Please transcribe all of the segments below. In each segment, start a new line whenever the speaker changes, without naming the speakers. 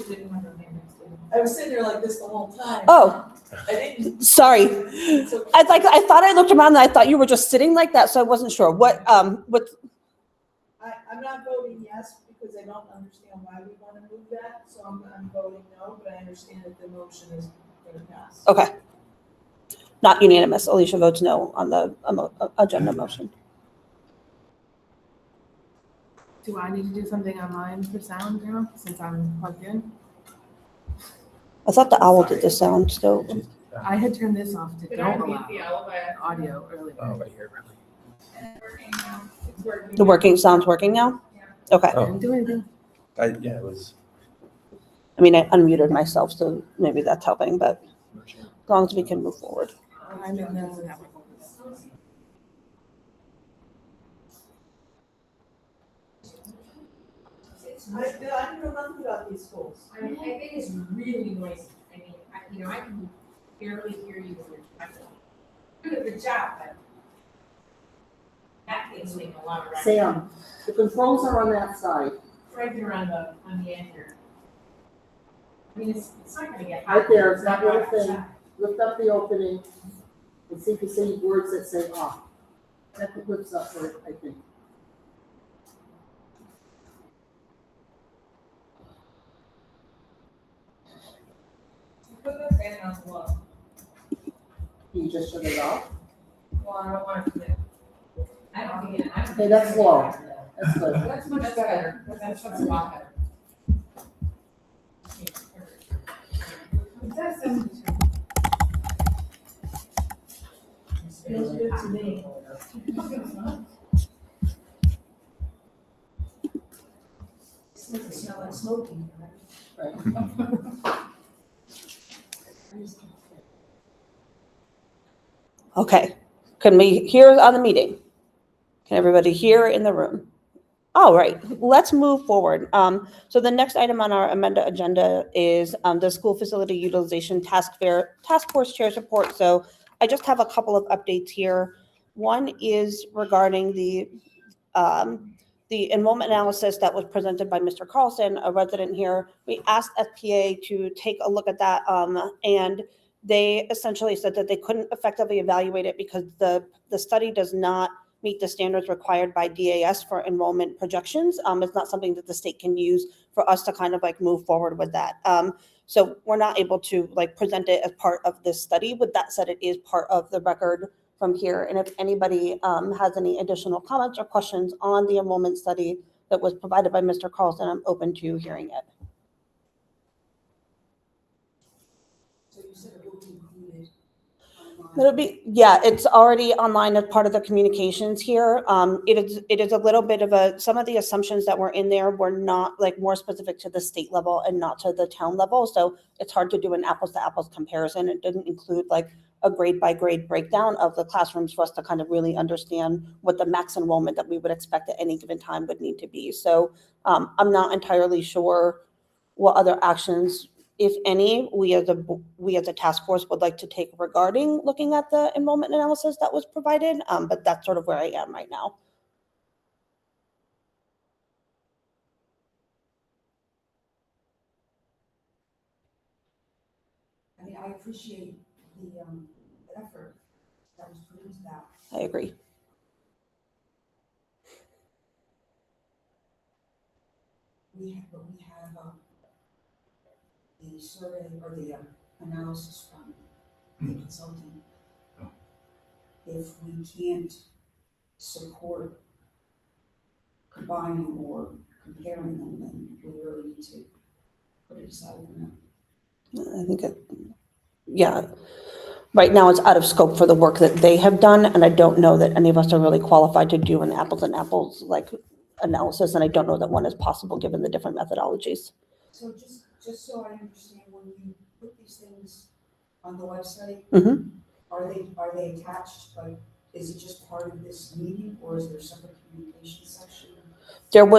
didn't have her hand next to me.
I was sitting there like this the whole time.
Oh,
I didn't.
sorry.
It's okay.
I thought I looked around and I thought you were just sitting like that, so I wasn't sure. What,
I'm not voting yes because I don't understand why we want to move that, so I'm voting no, but I understand that the motion is going to pass.
okay. Not unanimous. Alicia votes no on the agenda motion.
Do I need to do something online for sound now, since I'm plugged in?
I thought the owl did the sound still.
I had turned this off to
Did I
don't
mute
allow
the owl by
audio earlier.
Oh, right here, really.
And it's working now. It's working.
The working sound's working now? Okay.
I didn't do anything.
Yeah, it was.
I mean, I unmuted myself, so maybe that's helping, but as long as we can move forward.
I'm in the.
I don't know nothing about these schools.
I mean, I think it's really noisy. I mean, I can barely hear you when you're talking. Do a good job, but that thing's making a lot of racket.
Sam, the controls are on that side,
Right there on the end here. I mean, it's not gonna get hot.
right there, it's that little
hot
thing.
outside.
Lift up the opening and see if you see words that say off. That lifts up for it, I think.
Put the fan on low.
You just shut it off.
Well, I don't want it to. I don't think it. I don't
Okay,
think
that's
it's
low.
gonna get hot.
That's good.
That's much better. That's a lot better. That's
Feels good to me. Doesn't smell like smoking.
Right.
Okay. Can we hear on the meeting? Can everybody hear in the room? All right, let's move forward. So the next item on our agenda is the school facility utilization task force chair's report. So I just have a couple of updates here. One is regarding the enrollment analysis that was presented by Mr. Carlson, a resident here. We asked SPA to take a look at that, and they essentially said that they couldn't effectively evaluate it because the study does not meet the standards required by DAS for enrollment projections. It's not something that the state can use for us to kind of like move forward with that. So we're not able to like present it as part of this study. With that said, it is part of the record from here. And if anybody has any additional comments or questions on the enrollment study that was provided by Mr. Carlson, I'm open to hearing it.
So you said it will be included online.
It'll be, yeah, it's already online as part of the communications here. It is a little bit of some of the assumptions that were in there were not like more specific to the state level and not to the town level. So it's hard to do an apples to apples comparison. It didn't include like a grade by grade breakdown of the classrooms for us to kind of really understand what the max enrollment that we would expect at any given time would need to be. So I'm not entirely sure what other actions, if any, we as a task force would like to take regarding looking at the enrollment analysis that was provided, but that's sort of where I am right now.
I mean, I appreciate the effort that was put into that.
I agree.
We have the survey or the analysis from the consultant. If we can't support combining or comparing them, then we really need to put it aside for now.
I think, yeah, right now it's out of scope for the work that they have done, and I don't know that any of us are really qualified to do an apples and apples like analysis, and I don't know that one is possible given the different methodologies.
So just so I understand, when you put these things on the website,
Mhm.
are they attached? Like, is it just part of this meeting, or is there a separate communication section?
It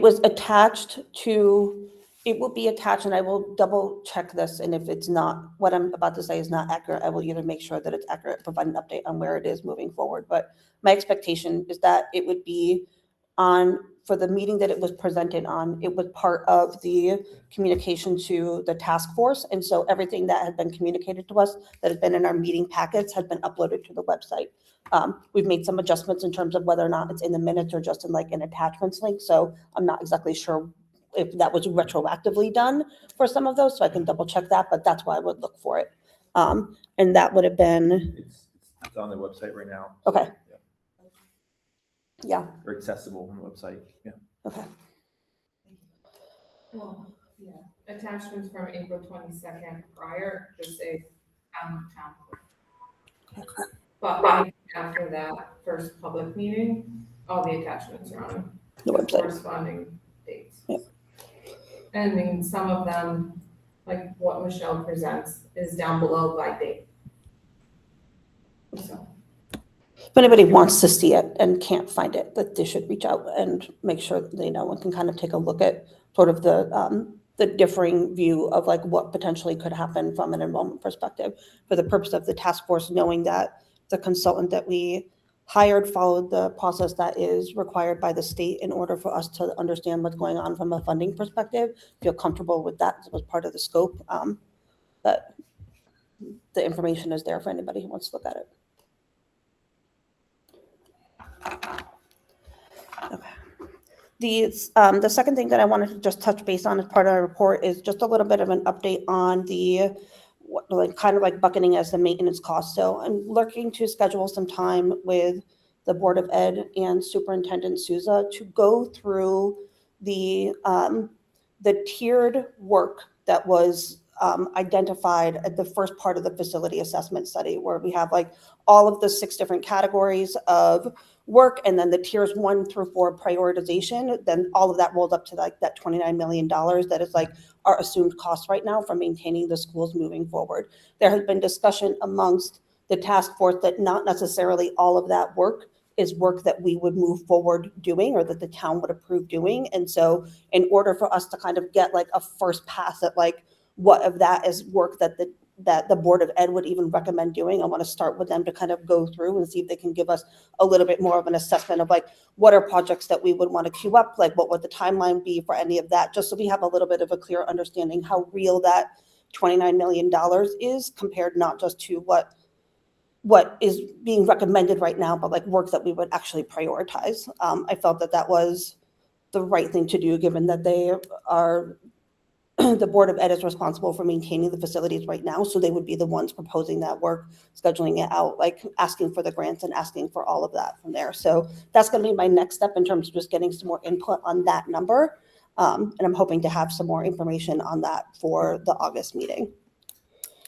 was attached to, it will be attached, and I will double check this, and if it's not, what I'm about to say is not accurate, I will either make sure that it's accurate, provide an update on where it is moving forward. But my expectation is that it would be on for the meeting that it was presented on, it was part of the communication to the task force. And so everything that had been communicated to us that has been in our meeting packets has been uploaded to the website. We've made some adjustments in terms of whether or not it's in the minutes or just in like an attachments link. So I'm not exactly sure if that was retroactively done for some of those, so I can double check that, but that's why I would look for it. And that would have been,
It's on the website right now.
okay.
Yeah.
Yeah,
Or accessible on the website, yeah.
okay.
Well, yeah, attachments from April 22nd prior, just say, town clerk. But anything after that first public meeting, all the attachments are on
The
the
website.
corresponding dates.
Yep.
And I mean, some of them, like what Michelle presents, is down below by date. So,
If anybody wants to see it and can't find it, that they should reach out and make sure that they know and can kind of take a look at sort of the differing view of like what potentially could happen from an enrollment perspective for the purpose of the task force, knowing that the consultant that we hired followed the process that is required by the state in order for us to understand what's going on from a funding perspective, feel comfortable with that as part of the scope. But the information is there for anybody who wants to look at it. Okay. The second thing that I wanted to just touch base on as part of our report is just a little bit of an update on the, what, like, kind of like bucketing as the maintenance cost. So I'm looking to schedule some time with the Board of Ed and Superintendent Souza to go through the tiered work that was identified at the first part of the facility assessment study, where we have like all of the 6 different categories of work, and then the tiers 1 through 4 prioritization, then all of that rolled up to like that $29 million that is like our assumed cost right now for maintaining the schools moving forward. There has been discussion amongst the task force that not necessarily all of that work is work that we would move forward doing or that the town would approve doing. And so in order for us to kind of get like a first pass at like what of that is work that the Board of Ed would even recommend doing, I want to start with them to kind of go through and see if they can give us a little bit more of an assessment of like, what are projects that we would want to queue up? Like, what would the timeline be for any of that? Just so we have a little bit of a clear understanding how real that $29 million is compared not just to what is being recommended right now, but like work that we would actually prioritize. I felt that that was the right thing to do, given that they are the Board of Ed is responsible for maintaining the facilities right now, so they would be the ones proposing that work, scheduling it out, like asking for the grants and asking for all of that from there. So that's going to be my next step in terms of just getting some more input on that number. And I'm hoping to have some more information on that for the August meeting.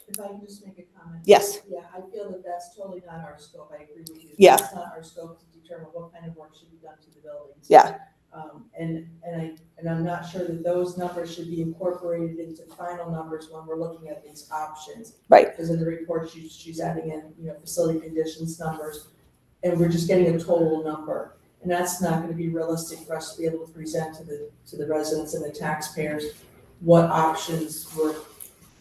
If I can just make a comment.
Yes.
Yeah, I feel that that's totally not our scope. I agree with you.
Yeah.
It's not our scope to determine what kind of work should be done to the buildings.
Yeah.
And I'm not sure that those numbers should be incorporated into final numbers when we're looking at these options.
Right.
Because in the report, she's adding in, facility conditions numbers, and we're just getting a total number. And that's not gonna be realistic for us to be able to present to the residents and the taxpayers what options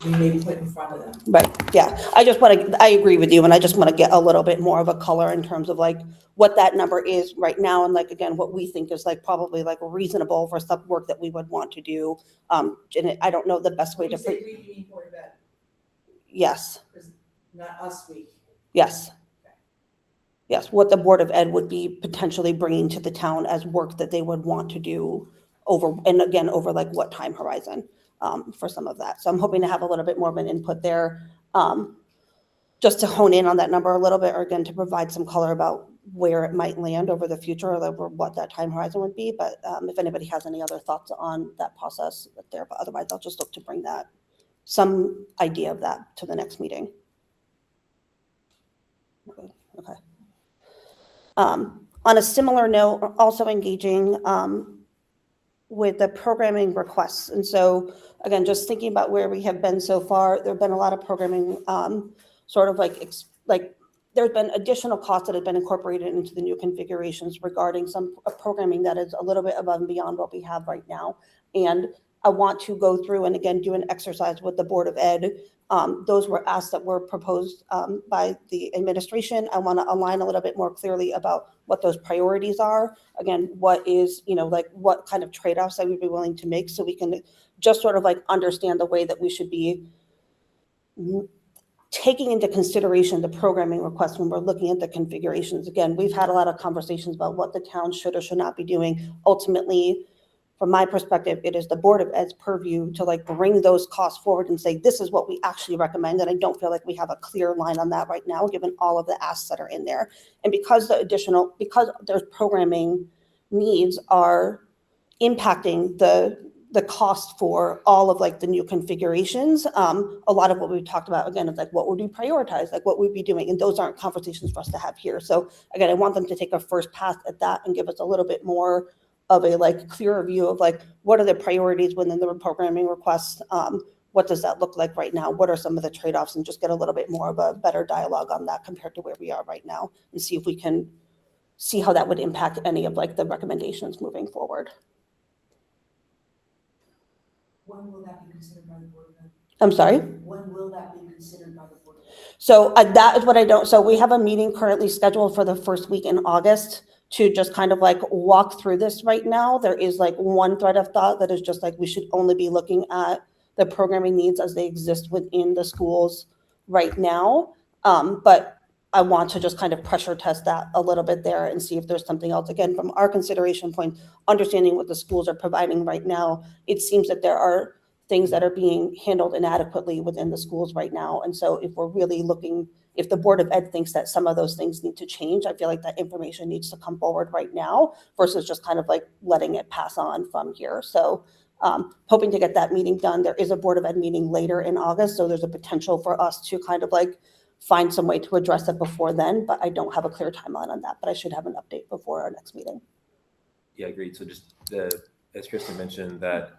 we may put in front of them.
Right, yeah. I agree with you, and I just want to get a little bit more of a color in terms of like what that number is right now, and like, again, what we think is like probably like reasonable for some work that we would want to do. And I don't know the best way
When you
to.
say we, you mean Board of Ed,
Yes,
not us, we.
yes. Yes, what the Board of Ed would be potentially bringing to the town as work that they would want to do over, and again, over like what time horizon. For some of that. So I'm hoping to have a little bit more of an input there, just to hone in on that number a little bit, or again, to provide some color about where it might land over the future or what that time horizon would be. But if anybody has any other thoughts on that process there, but otherwise I'll just look to bring some idea of that to the next meeting. Okay. On a similar note, also engaging with the programming requests. And so again, just thinking about where we have been so far, there have been a lot of programming, sort of like there's been additional costs that have been incorporated into the new configurations regarding some programming that is a little bit above and beyond what we have right now. And I want to go through and again, do an exercise with the Board of Ed. Those were asks that were proposed by the administration. I want to align a little bit more clearly about what those priorities are. Again, what is, like what kind of trade-offs I would be willing to make so we can just sort of like understand the way that we should be taking into consideration the programming requests when we're looking at the configurations. Again, we've had a lot of conversations about what the town should or should not be doing. Ultimately, from my perspective, it is the Board of Ed's purview to like bring those costs forward and say, this is what we actually recommend. And I don't feel like we have a clear line on that right now, given all of the asks that are in there. And because there's programming needs are impacting the cost for all of like the new configurations, a lot of what we've talked about again is like what would we prioritize, like what would we be doing, and those aren't conversations for us to have here. So again, I want them to take a first pass at that and give us a little bit more of a like clearer view of like what are the priorities within the programming requests, what does that look like right now, what are some of the trade-offs, and just get a little bit more of a better dialogue on that compared to where we are right now, and see if we can see how that would impact any of like the recommendations moving forward.
When will that be considered by the Board of Ed?
I'm sorry?
When will that be considered by the Board of Ed?
So that is what I don't, so we have a meeting currently scheduled for the first week in August to just kind of like walk through this right now. There is like one thread of thought that is just like, we should only be looking at the programming needs as they exist within the schools right now. But I want to just kind of pressure test that a little bit there and see if there's something else. Again, from our consideration point, understanding what the schools are providing right now, it seems that there are things that are being handled inadequately within the schools right now. And so if we're really looking, if the Board of Ed thinks that some of those things need to change, I feel like that information needs to come forward right now versus just kind of like letting it pass on from here. So hoping to get that meeting done. There is a Board of Ed meeting later in August, so there's a potential for us to kind of like find some way to address it before then, but I don't have a clear timeline on that, but I should have an update before our next meeting.
Yeah, agreed. So just as Kristen mentioned, that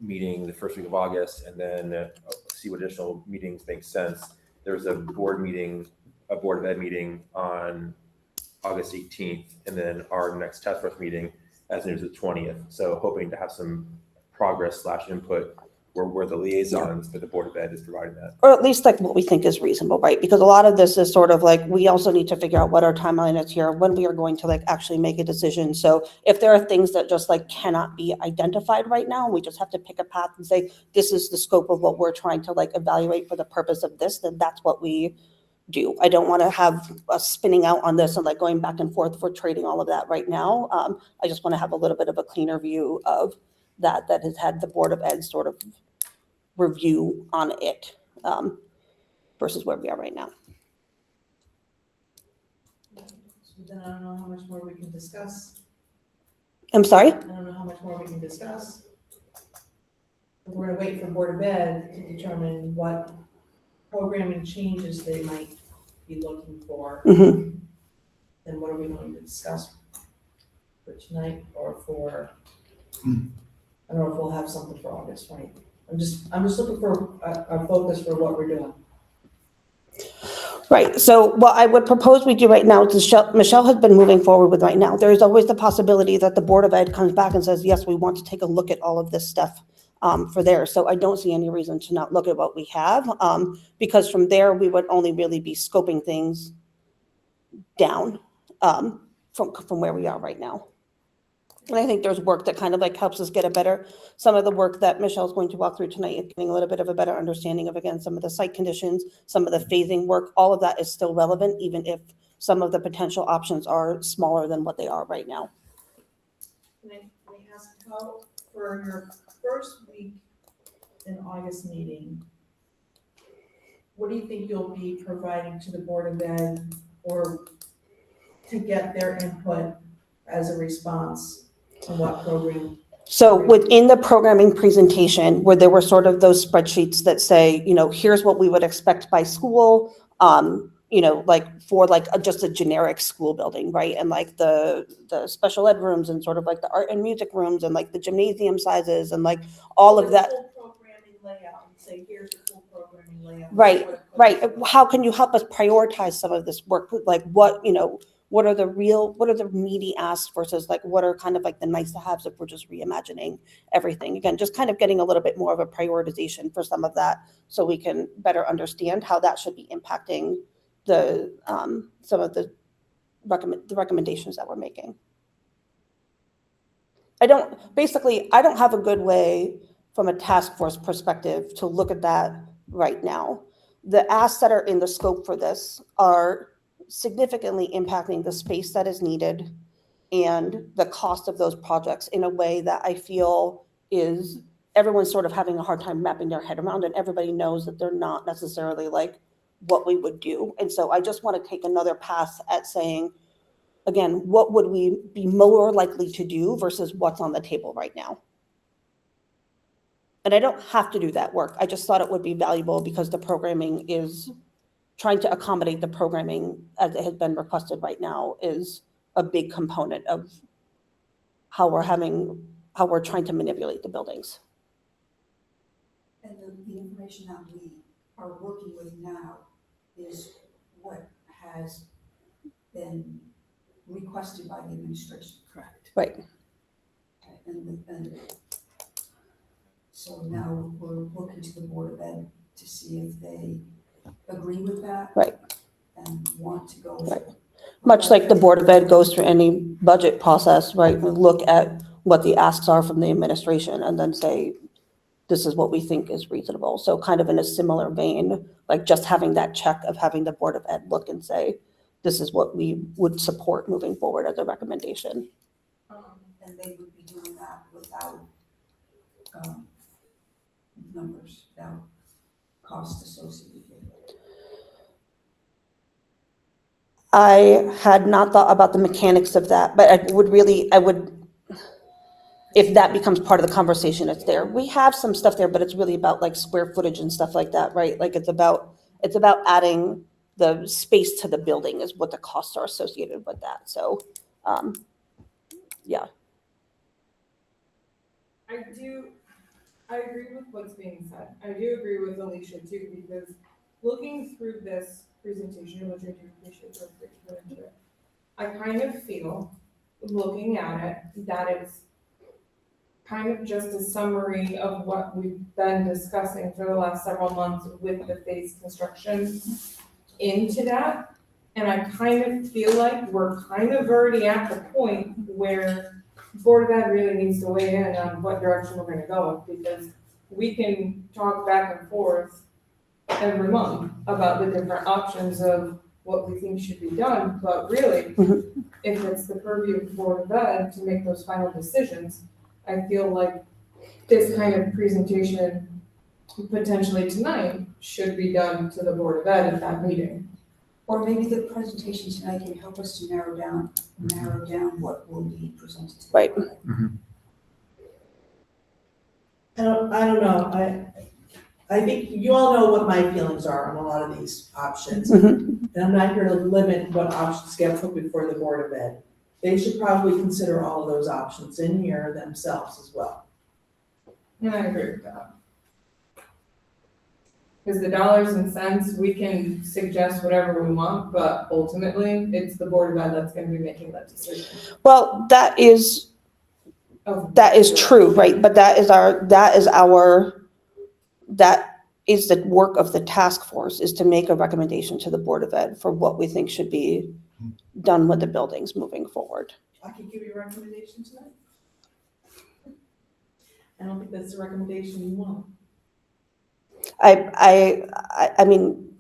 meeting the first week of August, and then see what additional meetings make sense. There's a board of Ed meeting on August 18th, and then our next task force meeting as near as the 20th. So hoping to have some progress / input where the liaisons for the Board of Ed is providing that.
Or at least like what we think is reasonable, right? Because a lot of this is sort of like, we also need to figure out what our timeline is here, when we are going to like actually make a decision. So if there are things that just like cannot be identified right now, we just have to pick a path and say, this is the scope of what we're trying to like evaluate for the purpose of this, then that's what we do. I don't want to have us spinning out on this and like going back and forth for trading all of that right now. I just want to have a little bit of a cleaner view of that has had the Board of Ed sort of review on it versus where we are right now.
So then I don't know how much more we can discuss.
I'm sorry?
I don't know how much more we can discuss. We're gonna wait for Board of Ed to determine what programming changes they might be looking for.
Mm-hmm.
Then what are we going to discuss for tonight or for, I don't know if we'll have something for August 20th. I'm just looking for a focus for what we're doing.
Right. So what I would propose we do right now is Michelle has been moving forward with right now. There is always the possibility that the Board of Ed comes back and says, yes, we want to take a look at all of this stuff for there. So I don't see any reason to not look at what we have, because from there we would only really be scoping things down from where we are right now. And I think there's work that kind of like helps us get some of the work that Michelle's going to walk through tonight, getting a little bit of a better understanding of, again, some of the site conditions, some of the phasing work, all of that is still relevant, even if some of the potential options are smaller than what they are right now.
Can I ask how, for your first week in August meeting, what do you think you'll be providing to the Board of Ed or to get their input as a response on what program?
So within the programming presentation, where there were sort of those spreadsheets that say, here's what we would expect by school, like for like just a generic school building, right? And like the special ed rooms and sort of like the art and music rooms and like the gymnasium sizes and like all of that.
Full programming layout, and say, here's the full programming layout.
Right. How can you help us prioritize some of this work? Like what what are the meaty asks versus like, what are kind of like the nice to haves if we're just reimagining everything. Again, just kind of getting a little bit more of a prioritization for some of that so we can better understand how that should be impacting the, some of the recommendations that we're making. I don't have a good way from a task force perspective to look at that right now. The asks that are in the scope for this are significantly impacting the space that is needed and the cost of those projects in a way that I feel is everyone's sort of having a hard time wrapping their head around, and everybody knows that they're not necessarily like what we would do. And so I just want to take another pass at saying, again, what would we be more likely to do versus what's on the table right now? And I don't have to do that work. I just thought it would be valuable because the programming is trying to accommodate the programming as it has been requested right now is a big component of how we're trying to manipulate the buildings.
And the information that we are working with now is what has been requested by the administration.
Correct.
Right.
Okay, and so now we're looking to the Board of Ed to see if they agree with that.
Right.
And want to go.
Right. Much like the Board of Ed goes through any budget process, right? We look at what the asks are from the administration and then say, this is what we think is reasonable. So kind of in a similar vein, like just having that check of having the Board of Ed look and say, this is what we would support moving forward as a recommendation.
And they would be doing that without numbers, without cost associated with it.
I had not thought about the mechanics of that, but I would, if that becomes part of the conversation, it's there. We have some stuff there, but it's really about like square footage and stuff like that, right? Like it's about adding the space to the building is what the costs are associated with that. So, yeah.
I agree with what's being said. I do agree with Alicia too, because looking through this presentation, which I do appreciate your engagement into it, I kind of feel, looking at it, that it's kind of just a summary of what we've been discussing for the last several months with the phase construction into that. And I kind of feel like we're kind of already at the point where Board of Ed really needs to weigh in on what direction we're gonna go, because we can talk back and forth every month about the different options of what we think should be done, but really, if it's the purview of the Board of Ed to make those final decisions, I feel like this kind of presentation potentially tonight should be done to the Board of Ed at that meeting.
Or maybe the presentation tonight can help us to narrow down what will be presented to the
Right.
Board.
I don't know, I think you all know what my feelings are on a lot of these options.
Mhm.
And I'm not here to limit what options get put before the Board of Ed. They should probably consider all of those options in here themselves as well.
And I agree with that. Because the dollars and cents, we can suggest whatever we want, but ultimately, it's the Board of Ed that's gonna be making that decision.
Well, that is true, right? But that is the work of the task force, is to make a recommendation to the Board of Ed for what we think should be done with the buildings moving forward.
I can give you a recommendation tonight. I don't think that's the recommendation you want.
I mean,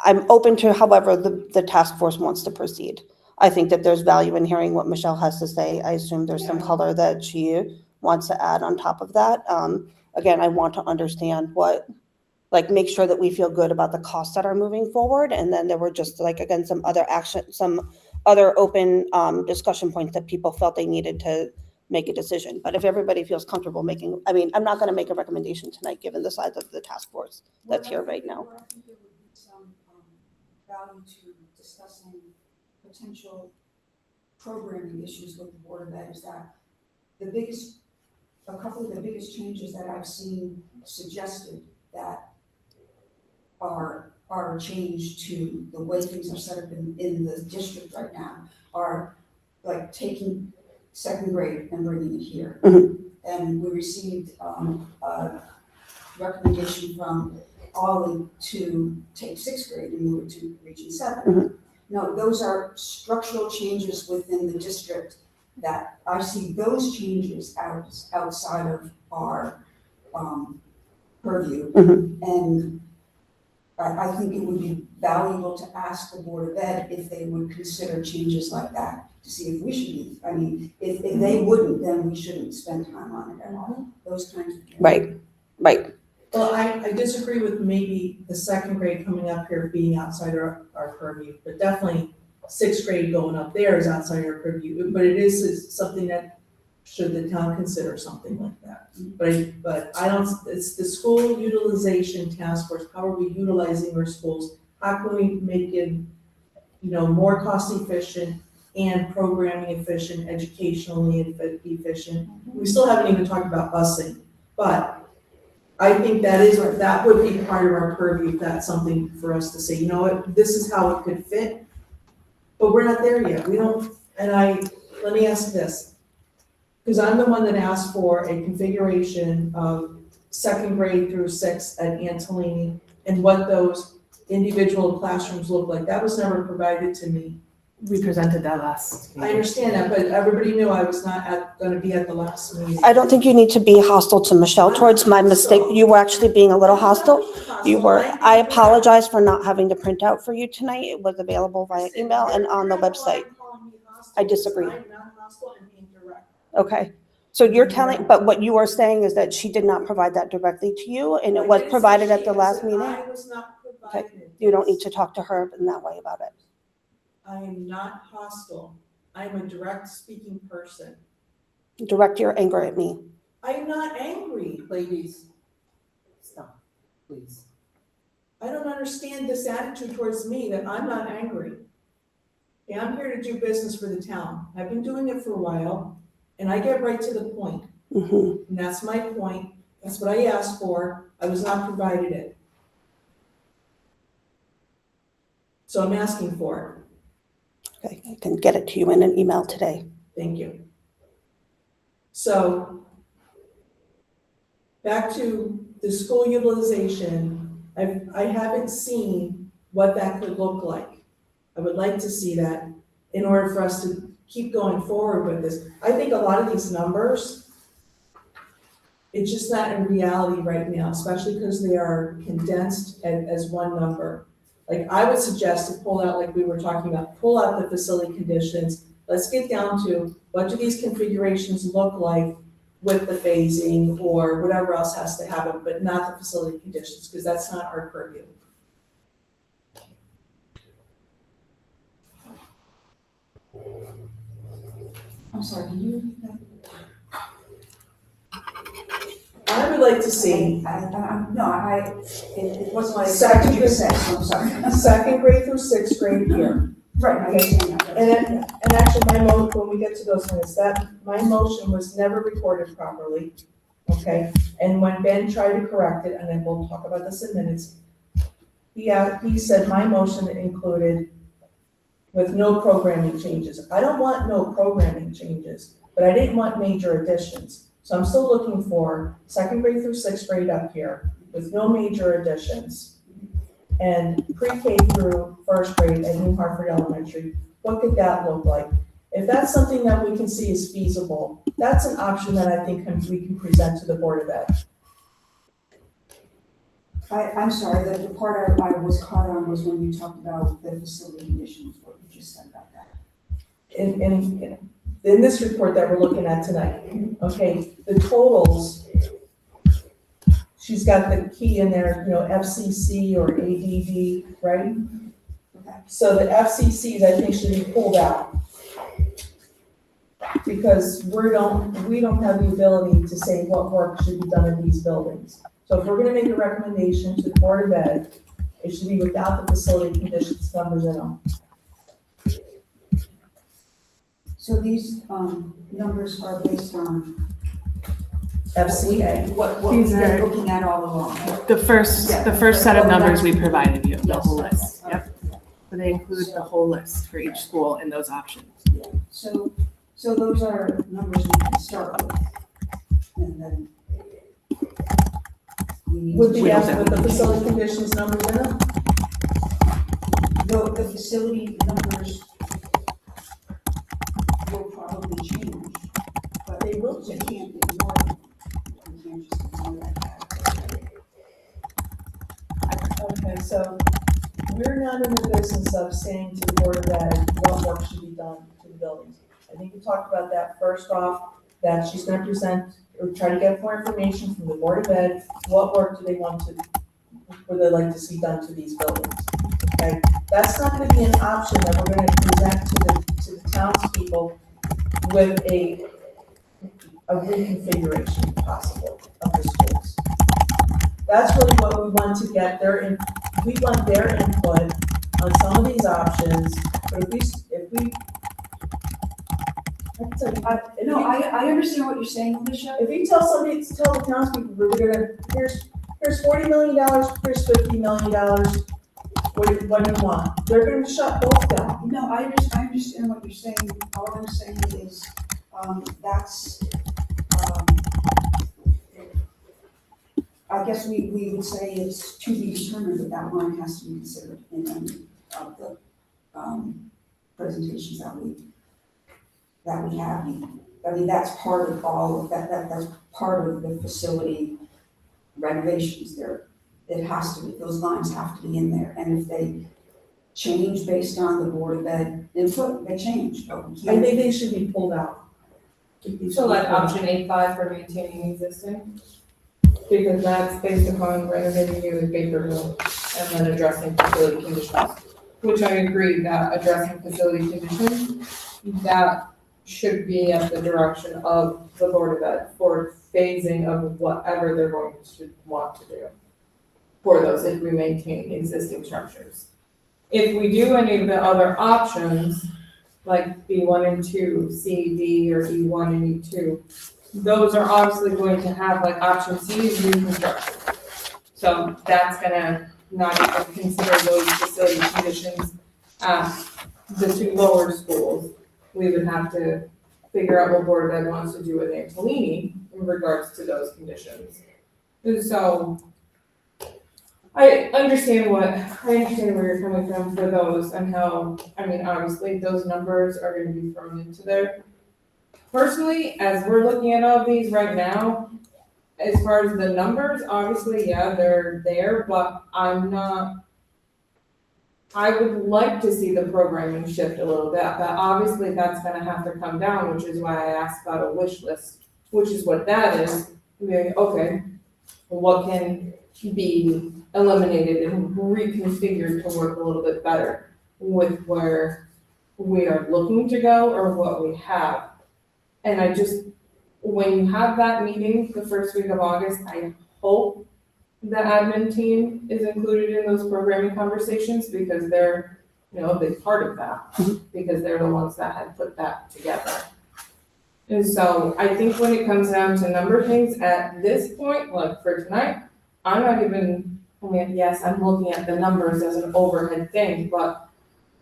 I'm open to however the task force wants to proceed. I think that there's value in hearing what Michelle has to say. I assume there's some color that she wants to add on top of that. Again, I want to understand make sure that we feel good about the costs that are moving forward. And then there were just again, some other open discussion points that people felt they needed to make a decision. But if everybody feels comfortable I'm not going to make a recommendation tonight, given the size of the task force that's here right now.
I think there would be some value to discussing potential programming issues with the Board of Ed is that a couple of the biggest changes that I've seen suggested that are our change to the way things are set up in the district right now are like taking second grade and bringing it here. And we received a recommendation from Ollie to take sixth grade and move it to Region 7. No, those are structural changes within the district that I see those changes outside of our purview. And I think it would be valuable to ask the Board of Ed if they would consider changes like that, to see if we should be, I mean, if they wouldn't, then we shouldn't spend time on it at all, those kinds of things.
Right.
Well, I disagree with maybe the second grade coming up here being outside our purview, but definitely sixth grade going up there is outside our purview, but it is something that should the town consider something like that. But I don't, it's the school utilization task force, how are we utilizing our schools? How can we make it, more cost efficient and programming efficient, educationally efficient? We still haven't even talked about busing, but I think that would be part of our purview, if that's something for us to say, you know what, this is how it could fit. But we're not there yet, let me ask this, because I'm the one that asked for a configuration of second grade through sixth at Antolini and what those individual classrooms look like. That was never provided to me.
We presented that last
I
meeting.
understand that, but everybody knew I was not gonna be at the last meeting.
I don't think you need to be hostile to Michelle towards my mistake. You were actually being a little hostile. You were. I apologize for not having to print out for you tonight. It was available via email and on the website. I disagree.
I'm not hostile, I'm being direct.
Okay. So you're telling, but what you are saying is that she did not provide that directly to you and it was provided at the last meeting?
I was not provided it.
You don't need to talk to her in that way about it.
I am not hostile. I am a direct speaking person.
Direct your anger at me.
I am not angry, ladies.
Stop, please.
I don't understand this attitude towards me that I'm not angry. Okay, I'm here to do business for the town. I've been doing it for a while, and I get right to the point. And that's my point. That's what I asked for. I was not provided it. So I'm asking for it.
Okay, I can get it to you in an email today.
Thank you. So, back to the school utilization, I haven't seen what that could look like. I would like to see that in order for us to keep going forward with this. I think a lot of these numbers, it's just not in reality right now, especially because they are condensed as one number. Like, I would suggest to pull out, like we were talking about, pull out the facility conditions. Let's get down to what do these configurations look like with the phasing or whatever else has to happen, but not the facility conditions, because that's not our purview.
I'm sorry, can you repeat that?
I would like to see
It wasn't what I
Second
expected you to say, so I'm sorry.
second grade through sixth grade here.
Right, I understand that.
And actually, when we get to those minutes, my motion was never recorded properly, okay? And when Ben tried to correct it, and then we'll talk about this in minutes, he said my motion included with no programming changes. I don't want no programming changes, but I didn't want major additions. So I'm still looking for second grade through sixth grade up here with no major additions. And pre-K through first grade at New Hartford Elementary, what could that look like? If that's something that we can see is feasible, that's an option that I think we can present to the Board of Ed.
I'm sorry, the part I was caught on was when you talked about the facility conditions, what you just said about that.
In this report that we're looking at tonight, okay, the totals, she's got the key in there, FCC or ADD, right?
Okay.
So the FCCs, I think, should be pulled out. Because we don't have the ability to say what work should be done in these buildings. So if we're gonna make a recommendation to the Board of Ed, it should be without the facility conditions numbers in them.
So these numbers are based on
FCA.
What we've
These
been
are-
looking at all along.
The first set of numbers we provided you, the whole list, yep. So they include the whole list for each school in those options.
So those are numbers we can start with. And then we need
With
to.
the facility conditions numbers in them?
The facility numbers will probably change, but
They will
you
change.
can't ignore them. You can't just ignore that.
Okay, so we're not in the business of saying to the Board of Ed what work should be done to the buildings. I think we talked about that first off, that she's gonna present or try to get more information from the Board of Ed. What work do they want to, would they like to see done to these buildings? Okay, that's not gonna be an option that we're gonna present to the townspeople with a reconfiguration possible of the schools. That's really what we want to get we want their input on some of these options, but if we.
No, I understand what you're saying, Alicia.
If you tell the townspeople, we're gonna, here's $40 million, here's $50 million, what do you want? They're gonna shut both down.
No, I understand what you're saying. All I'm saying is, that's, I guess we would say it's to be determined, but that line has to be considered in any of the, presentations that we have. I mean, that's part of all of that's part of the facility renovations there. It has to be, those lines have to be in there, and if they change based on the Board of Ed input, they change, but we
I
can't.
think they should be pulled out.
So like option 8.5 for maintaining existing? Because that's based upon renovating new and Bakerville and then addressing facility conditions. Which I agree that addressing facility conditions, that should be at the direction of the Board of Ed for phasing of whatever they're going to want to do for those if we maintain existing structures. If we do any of the other options, like B1 and 2, C, D, or E1 and E2, those are obviously going to have, like, option C is new construction. So that's gonna not even consider those facility conditions at the two lower schools. We would have to figure out what Board of Ed wants to do with Antolini in regards to those conditions. And so I understand where you're coming from for those and how, I mean, obviously, those numbers are gonna be thrown into there. Personally, as we're looking at all these right now, as far as the numbers, obviously, yeah, they're there, but I would like to see the programming shift a little bit, but obviously that's gonna have to come down, which is why I asked about a wish list, which is what that is. Like, okay, what can be eliminated and reconfigured to work a little bit better with where we are looking to go or what we have. And I just, when you have that meeting the first week of August, I hope the admin team is included in those programming conversations because they're, a big part of that. Because they're the ones that had put that together. And so I think when it comes down to number things at this point, like for tonight, I'm not even, yes, I'm looking at the numbers as an overhead thing, but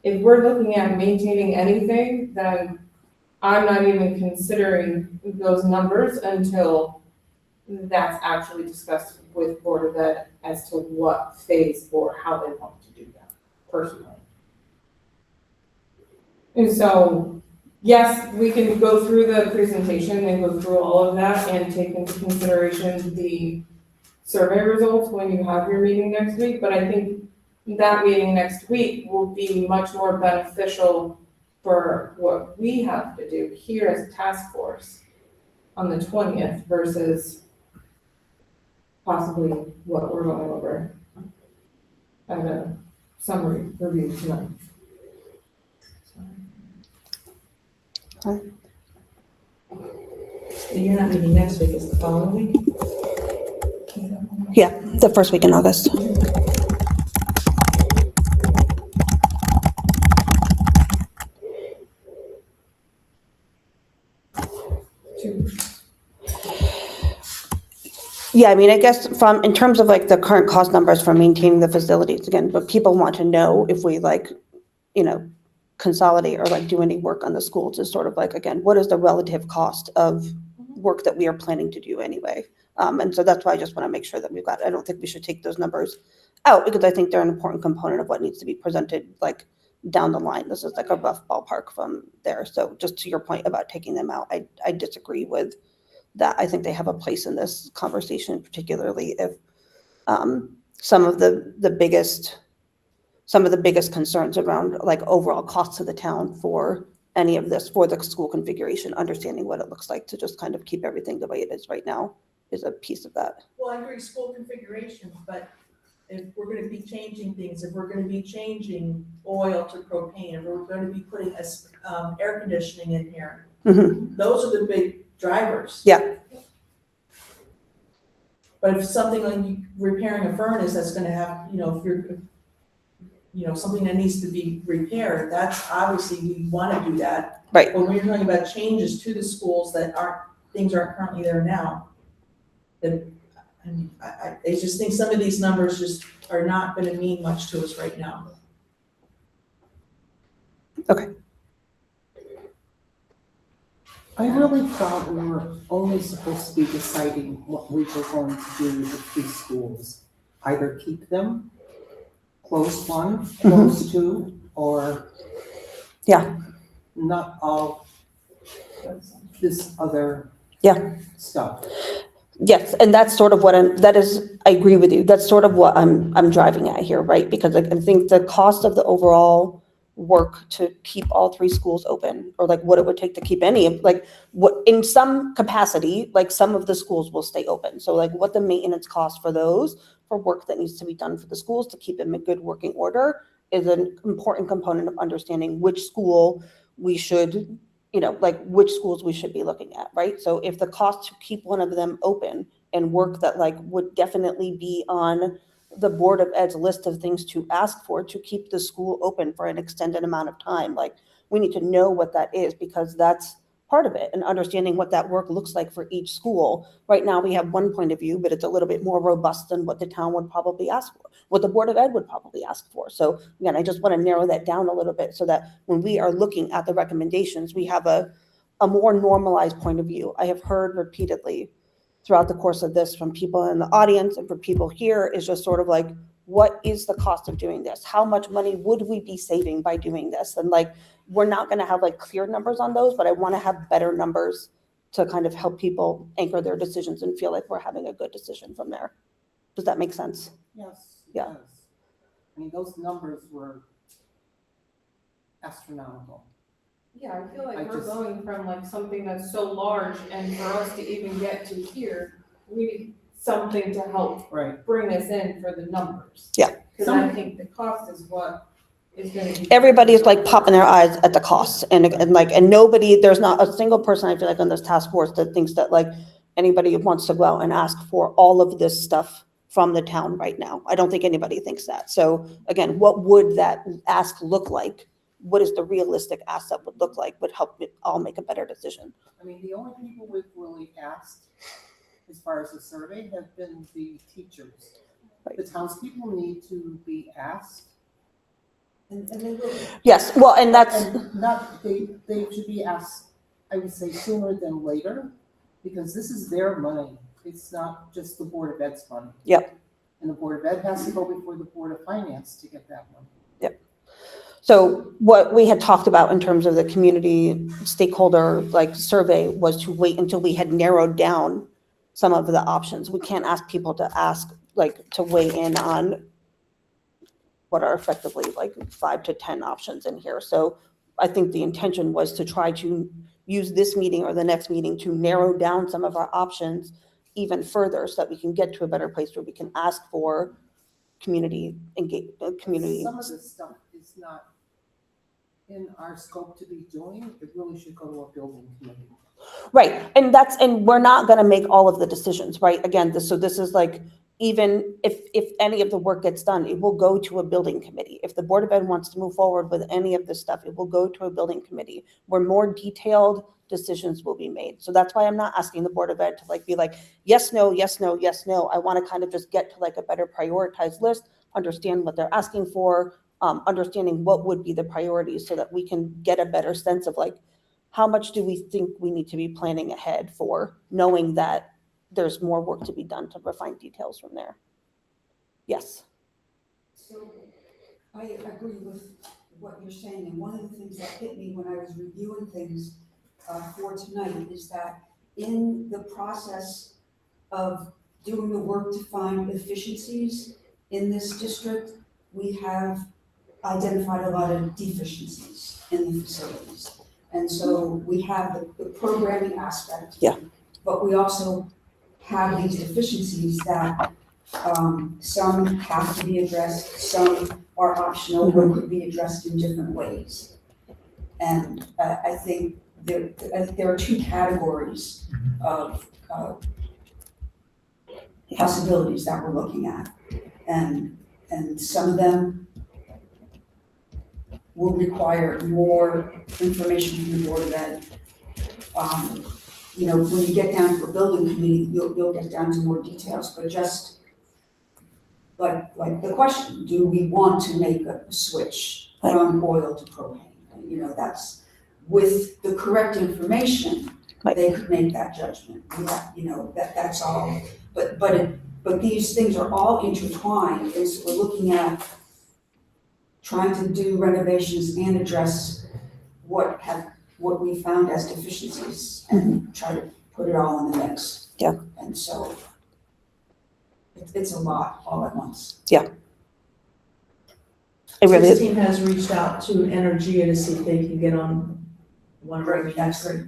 if we're looking at maintaining anything, then I'm not even considering those numbers until that's actually discussed with Board of Ed as to what phase or how they want to do that, personally. And so, yes, we can go through the presentation and go through all of that and take into consideration the survey results when you have your meeting next week, but I think that meeting next week will be much more beneficial for what we have to do here as a task force on the 20th versus possibly what we're going over at a summary review tonight.
You're not meeting next week, it's the following week?
Yeah, the first week in August. Yeah, I mean, I guess in terms of like the current cost numbers for maintaining the facilities, again, but people want to know if we like, consolidate or like do any work on the schools is sort of like, again, what is the relative cost of work that we are planning to do anyway? And so that's why I just want to make sure that I don't think we should take those numbers out because I think they're an important component of what needs to be presented like down the line. This is like a rough ballpark from there. So just to your point about taking them out, I disagree with that. I think they have a place in this conversation, particularly if some of the biggest concerns around like overall costs to the town for any of this, for the school configuration, understanding what it looks like to just kind of keep everything the way it is right now is a piece of that.
Well, I agree, school configuration, but if we're gonna be changing things, if we're gonna be changing oil to propane, if we're gonna be putting air conditioning in here,
Mhm.
those are the big drivers.
Yeah.
But if something like repairing a furnace, that's gonna have, if you're, something that needs to be repaired, that's obviously, we wanna do that.
Right.
But when you're talking about changes to the schools that things aren't currently there now, I just think some of these numbers just are not gonna mean much to us right now.
I really thought we were only supposed to be deciding what we were going to do with these schools. Either keep them, close one, close two, or
Yeah.
not all this other
Yeah.
stuff.
Yes, and that's sort of what I agree with you. That's sort of what I'm driving at here, right? Because I think the cost of the overall work to keep all three schools open, or like what it would take to keep any of, like what, in some capacity, like some of the schools will stay open. So like what the maintenance cost for those, for work that needs to be done for the schools to keep them in good working order is an important component of understanding which school we should, like which schools we should be looking at, right? So if the cost to keep one of them open and work that like would definitely be on the Board of Ed's list of things to ask for to keep the school open for an extended amount of time, like we need to know what that is because that's part of it, and understanding what that work looks like for each school. Right now we have one point of view, but it's a little bit more robust than what the town would probably ask for, what the Board of Ed would probably ask for. So again, I just want to narrow that down a little bit so that when we are looking at the recommendations, we have a more normalized point of view. I have heard repeatedly throughout the course of this from people in the audience and for people here is just sort of like, what is the cost of doing this? How much money would we be saving by doing this? And like, we're not going to have like clear numbers on those, but I want to have better numbers to kind of help people anchor their decisions and feel like we're having a good decision from there. Does that make sense?
Yes, it
Yeah.
does. I mean, those numbers were astronomical.
Yeah, I feel like
I
we're
just-
going from like something that's so large, and for us to even get to here, we need something to help
Right.
bring us in for the numbers.
Yeah.
Because I think the cost is what is gonna be.
Everybody's like popping their eyes at the costs and nobody, there's not a single person I feel like on this task force that thinks that like anybody wants to go out and ask for all of this stuff from the town right now. I don't think anybody thinks that. So again, what would that ask look like? What is the realistic ask that would look like would help it all make a better decision.
I mean, the only people we've really asked, as far as the survey, have been the teachers.
Right.
The townspeople need to be asked.
And they will.
Yes, well, and that's,
And not, they should be asked, I would say sooner than later, because this is their money. It's not just the Board of Ed's money.
Yep.
And the Board of Ed has to go before the Board of Finance to get that money.
so what we had talked about in terms of the community stakeholder like survey was to wait until we had narrowed down some of the options. We can't ask people to to weigh in on what are effectively like 5 to 10 options in here. So I think the intention was to try to use this meeting or the next meeting to narrow down some of our options even further so that we can get to a better place where we can ask for community community.
Some of this stuff is not in our scope to be doing. It really should go to a building committee.
Right, and we're not gonna make all of the decisions, right? Again, this is like even if any of the work gets done, it will go to a building committee. If the Board of Ed wants to move forward with any of this stuff, it will go to a building committee where more detailed decisions will be made. So that's why I'm not asking the Board of Ed to like be like, yes, no, yes, no, yes, no. I want to kind of just get to like a better prioritized list, understand what they're asking for, understanding what would be the priorities so that we can get a better sense of like, how much do we think we need to be planning ahead for, knowing that there's more work to be done to refine details from there. Yes.
So I agree with what you're saying, and one of the things that hit me when I was reviewing things for tonight is that in the process of doing the work to find efficiencies in this district, we have identified a lot of deficiencies in the facilities. And so we have the programming aspect.
Yeah.
But we also have these deficiencies that some have to be addressed, some are optional, or could be addressed in different ways. And I think there are two categories of possibilities that we're looking at. And some of them will require more information from the Board of Ed. You know, when you get down to a building committee, you'll get down to more details, but just like the question, do we want to make a switch from oil to propane? You know, that's, with the correct information, they could make that judgment. You know, that's all, but these things are all intertwined, as we're looking at trying to do renovations and address what we found as deficiencies and try to put it all in the mix.
Yeah.
And so it's a lot all at once.
It really
This
is.
team has reached out to Energia to see if they can get on one of our meetings.
That's great.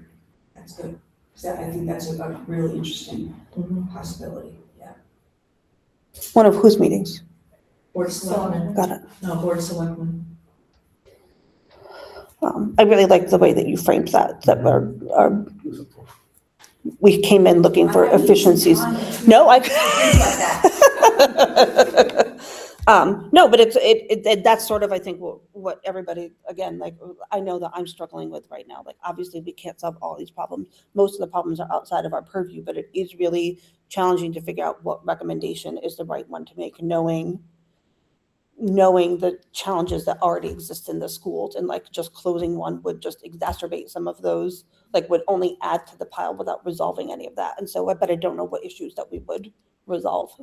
That's good. So I think that's a really interesting
Mhm.
possibility, yeah.
One of whose meetings?
Board of Selectmen,
Got it.
no, Board of Selectmen.
I really like the way that you framed that we came in looking for efficiencies. No, no, but that's sort of, I think, what everybody, again, like, I know that I'm struggling with right now. Like, obviously, we can't solve all these problems. Most of the problems are outside of our purview, but it is really challenging to figure out what recommendation is the right one to make, knowing the challenges that already exist in the schools, and like just closing one would just exacerbate some of those, like would only add to the pile without resolving any of that. And so I don't know what issues that we would resolve.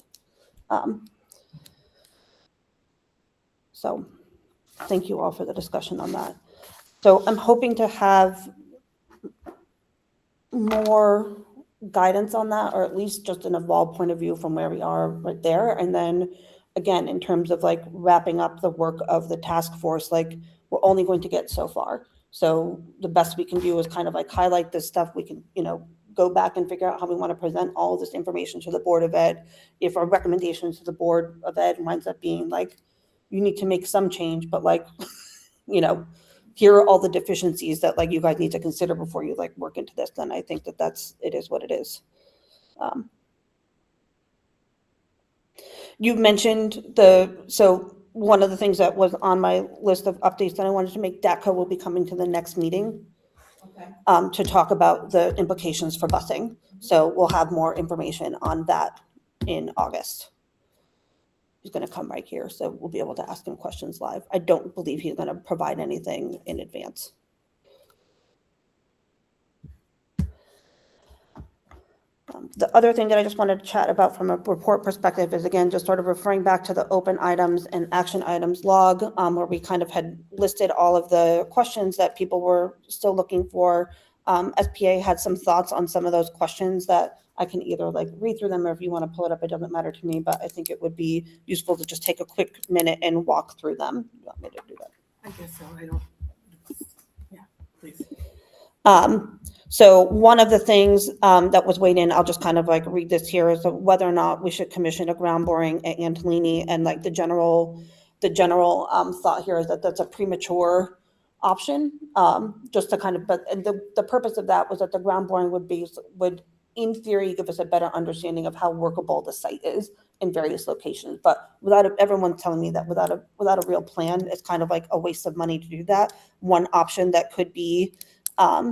So thank you all for the discussion on that. So I'm hoping to have more guidance on that, or at least just an evolved point of view from where we are right there. And then again, in terms of like wrapping up the work of the task force, like we're only going to get so far. So the best we can do is kind of like highlight this stuff. We can, go back and figure out how we want to present all of this information to the Board of Ed. If our recommendation to the Board of Ed winds up being like, you need to make some change, but like, here are all the deficiencies that like you guys need to consider before you like work into this, then I think it is what it is. You mentioned so one of the things that was on my list of updates that I wanted to make, DATCO will be coming to the next meeting to talk about the implications for busing. So we'll have more information on that in August. He's going to come right here, so we'll be able to ask him questions live. I don't believe he's going to provide anything in advance. The other thing that I just wanted to chat about from a report perspective is, again, just sort of referring back to the open items and action items log, where we kind of had listed all of the questions that people were still looking for. SPA had some thoughts on some of those questions that I can either like read through them, or if you want to pull it up, it doesn't matter to me, but I think it would be useful to just take a quick minute and walk through them. You want me to do that?
I guess so, I don't, yeah, please.
So one of the things that was weighed in, I'll just kind of like read this here, is whether or not we should commission a ground boring at Antolini, and like the general thought here is that that's a premature option. Just to kind of, but the purpose of that was that the ground boring would in theory give us a better understanding of how workable the site is in various locations. But everyone telling me that without a real plan, it's kind of like a waste of money to do that. One option that could be, that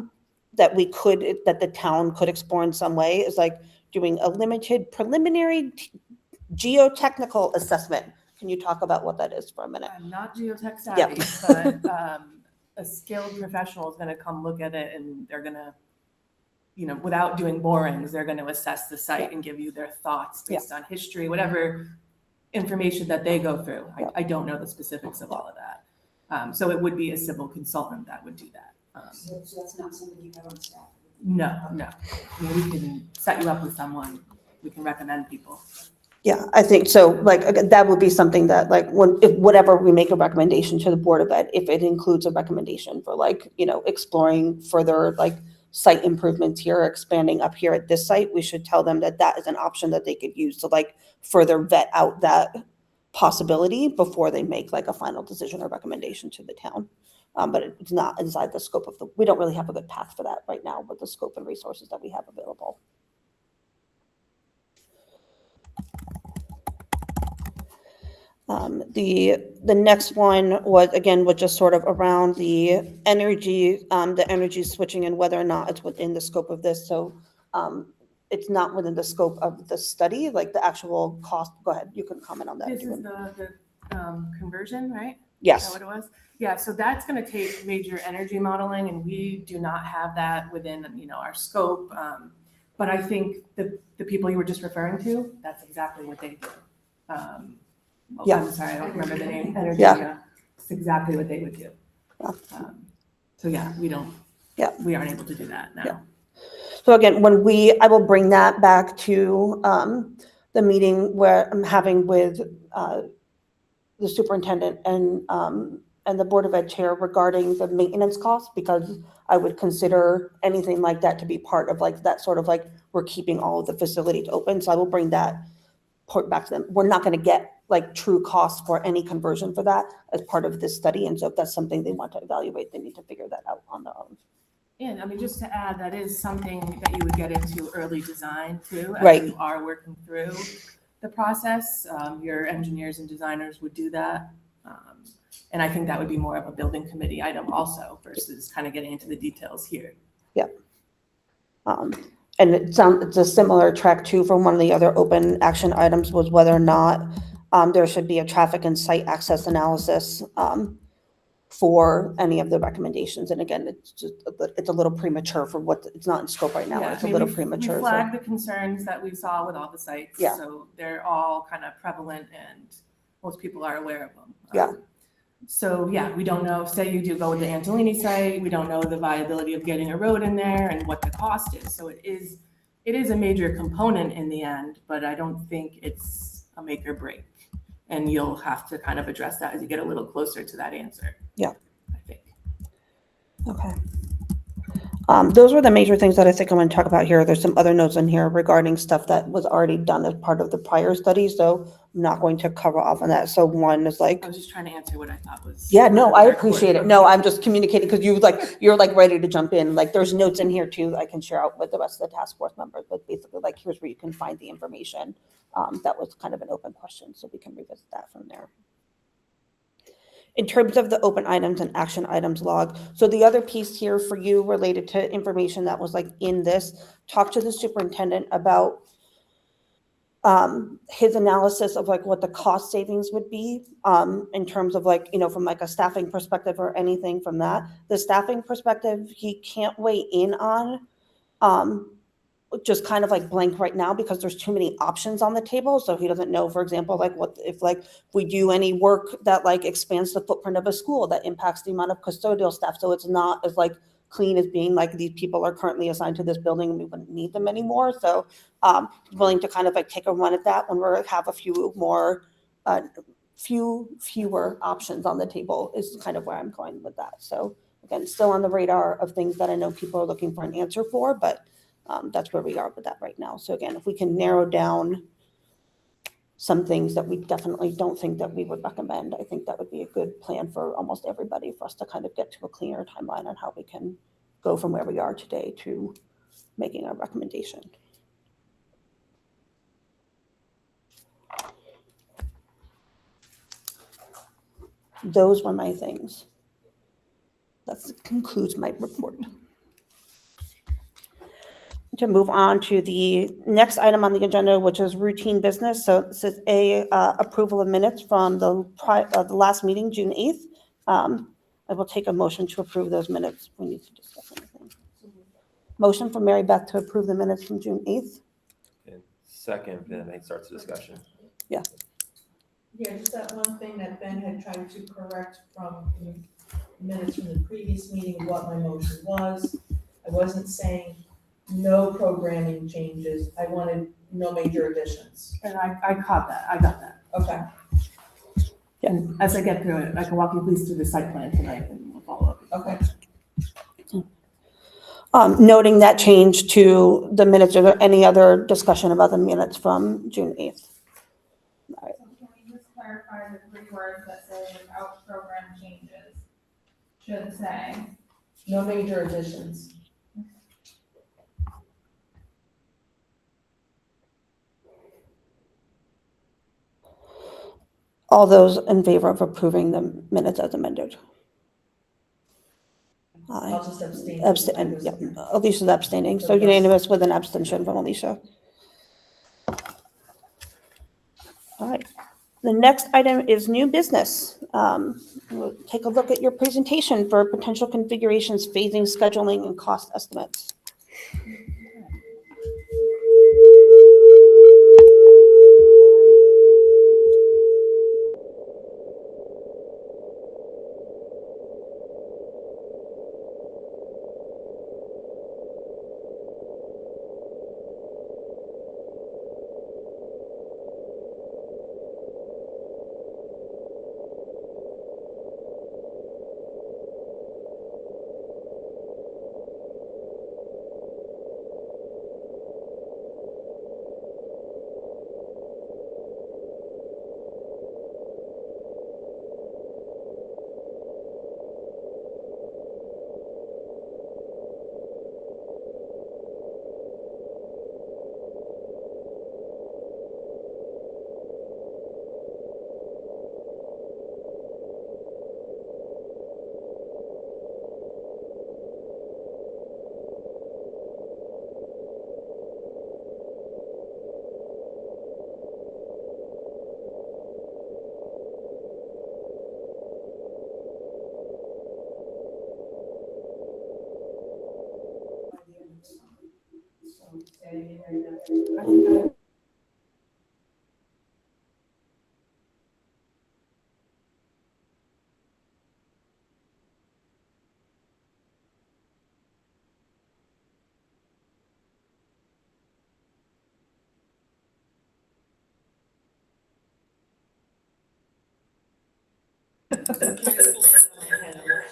the town could explore in some way is like doing a limited preliminary geotechnical assessment. Can you talk about what that is for a minute?
I'm not geotech
Yep.
savvy, but a skilled professional is gonna come look at it and they're gonna, without doing borings, they're gonna assess the site and give you their thoughts based on history, whatever information that they go through. I don't know the specifics of all of that. So it would be a civil consultant that would do that.
So that's not something you have on staff?
No. I mean, we can set you up with someone. We can recommend people.
Yeah, I think so. Like, again, that would be something that like whatever we make a recommendation to the Board of Ed, if it includes a recommendation for like, exploring further like site improvements here, expanding up here at this site, we should tell them that that is an option that they could use to like further vet out that possibility before they make like a final decision or recommendation to the town. But it's not inside the scope of we don't really have a good path for that right now with the scope and resources that we have available. The next one was just sort of around the energy switching and whether or not it's within the scope of this. So it's not within the scope of the study, like the actual cost. Go ahead, you can comment on that.
This is the conversion, right? Is
Yes.
that what it was? Yeah, so that's gonna take major energy modeling and we do not have that within, our scope. But I think the people you were just referring to, that's exactly what they do.
Yeah.
I'm sorry, I don't remember the name. Energy,
Yeah.
It's exactly what they would do.
Yeah.
So yeah, we don't.
Yeah.
We aren't able to do that now.
Yeah. So again, I will bring that back to the meeting where I'm having with the superintendent and the Board of Ed chair regarding the maintenance costs, because I would consider anything like that to be part of like that sort of like we're keeping all of the facilities open. So I will bring that part back to them. We're not going to get like true costs for any conversion for that as part of this study. And so if that's something they want to evaluate, they need to figure that out on their own.
And I mean, just to add, that is something that you would get into early design too, as
Right.
you are working through the process. Your engineers and designers would do that. And I think that would be more of a building committee item also versus kind of getting into the details here.
And it's a similar track too from one of the other open action items was whether or not there should be a traffic and site access analysis for any of the recommendations. And again, it's a little premature for it's not in scope right now.
Yeah,
It's
I
a
mean,
little
we
premature. So-
flagged the concerns that we saw with all the sites.
Yeah.
So they're all kind of prevalent and most people are aware of them.
Yeah.
So yeah, we don't know, say you do go with the Antolini site, we don't know the viability of getting a road in there and what the cost is. So it is a major component in the end, but I don't think it's a make or break. And you'll have to kind of address that as you get a little closer to that answer.
Yeah.
I think.
Okay. Those were the major things that I think I'm going to talk about here. There's some other notes in here regarding stuff that was already done as part of the prior study, so I'm not going to cover off on that. So one is like,
I was just trying to answer what I thought was.
yeah, no, I
more
appreciate it.
important.
No, I'm just communicating because you're like ready to jump in. Like there's notes in here too that I can share out with the rest of the task force members, but basically like here's where you can find the information. That was kind of an open question, so we can revisit that from there. In terms of the open items and action items log, so the other piece here for you related to information that was like in this, talk to the superintendent about his analysis of like what the cost savings would be in terms of like, from like a staffing perspective or anything from that. The staffing perspective, he can't weigh in on just kind of like blank right now because there's too many options on the table. So he doesn't know, for example, like what if like we do any work that like expands the footprint of a school that impacts the amount of custodial staff. So it's not as like clean as being like these people are currently assigned to this building and we wouldn't need them anymore. So willing to kind of like take a run at that when we have a few more fewer options on the table is kind of where I'm going with that. So again, still on the radar of things that I know people are looking for an answer for, but that's where we are with that right now. So again, if we can narrow down some things that we definitely don't think that we would recommend, I think that would be a good plan for almost everybody for us to kind of get to a cleaner timeline on how we can go from where we are today to making a recommendation. Those were my things. That concludes my report. To move on to the next item on the agenda, which is routine business. So this is approval of minutes from the last meeting, June 8th. I will take a motion to approve those minutes. We need to discuss anything. Motion from Mary Beth to approve the minutes from June 8th.
And second, then it starts the discussion.
Yeah, just that one thing that Ben had tried to correct from the minutes from the previous meeting, what my motion was. I wasn't saying no programming changes, I wanted no major additions.
And I caught that, I got that.
Okay,
And as I get through it, I can walk you please through the site plan tonight and we'll follow up.
okay.
Noting that change to the minutes, are there any other discussion about the minutes from June 8th?
So can we just clarify the three words that say without program changes? Should say,
No major additions.
All those in favor of approving the minutes as amended? Aye.
I'll just abstain.
Abstain, yep. Alicia's abstaining, so unanimous with an abstention from Alicia. All right. The next item is new business. We'll take a look at your presentation for potential configurations, phasing, scheduling, and cost estimates.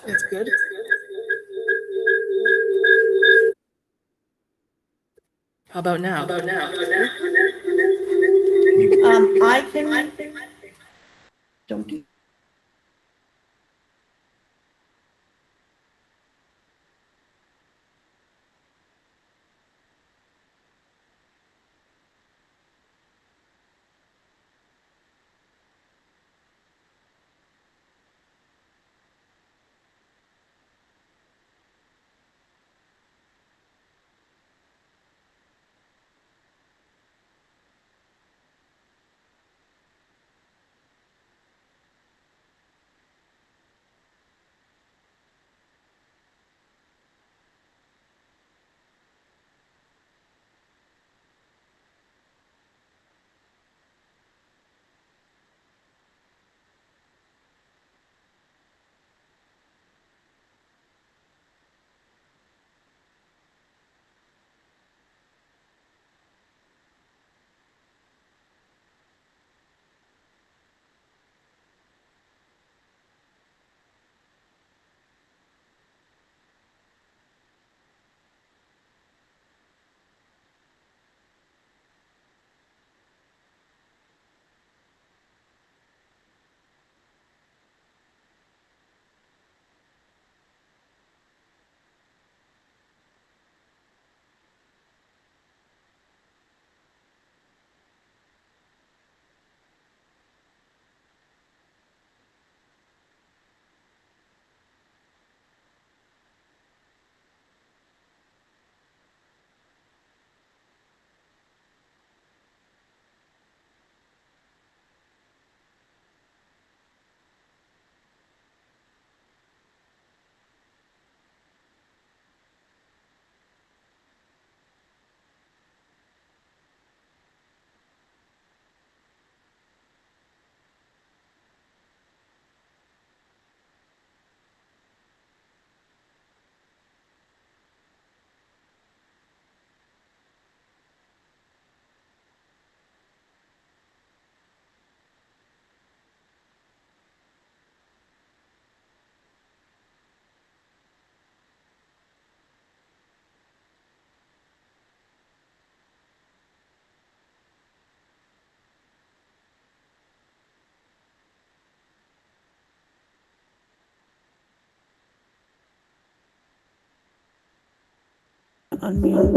It's good. How about now?
I can. Don't do. unmute.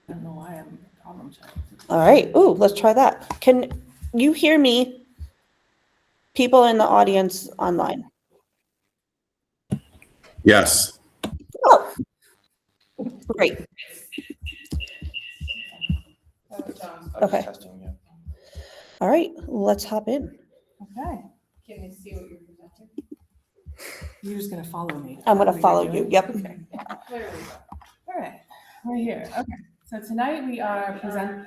I don't know why I'm problem child.
All right, ooh, let's try that. Can you hear me? People in the audience online?
Yes.
Oh, great,
That was John's.
okay.
Testing, yeah.
All right, let's hop in.
Okay,
Can you see what you're presenting?
you're just gonna follow me.
I'm gonna
What you're
follow you,
doing?
yep.
Okay.
Clearly.
All right, we're here. Okay, so tonight we are presenting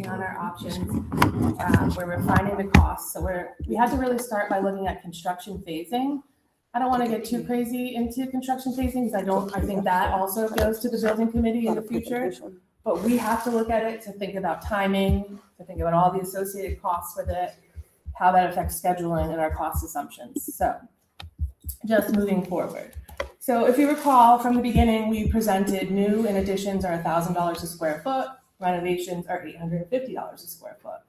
on our options. We're refining the costs. So we had to really start by looking at construction phasing. I don't want to get too crazy into construction phasing because I think that also goes to the building committee in the future. But we have to look at it to think about timing, to think about all the associated costs with it, how that affects scheduling and our cost assumptions. So just moving forward. So if you recall from the beginning, we presented new and additions are $1,000 a square foot, renovations are $850 a square foot.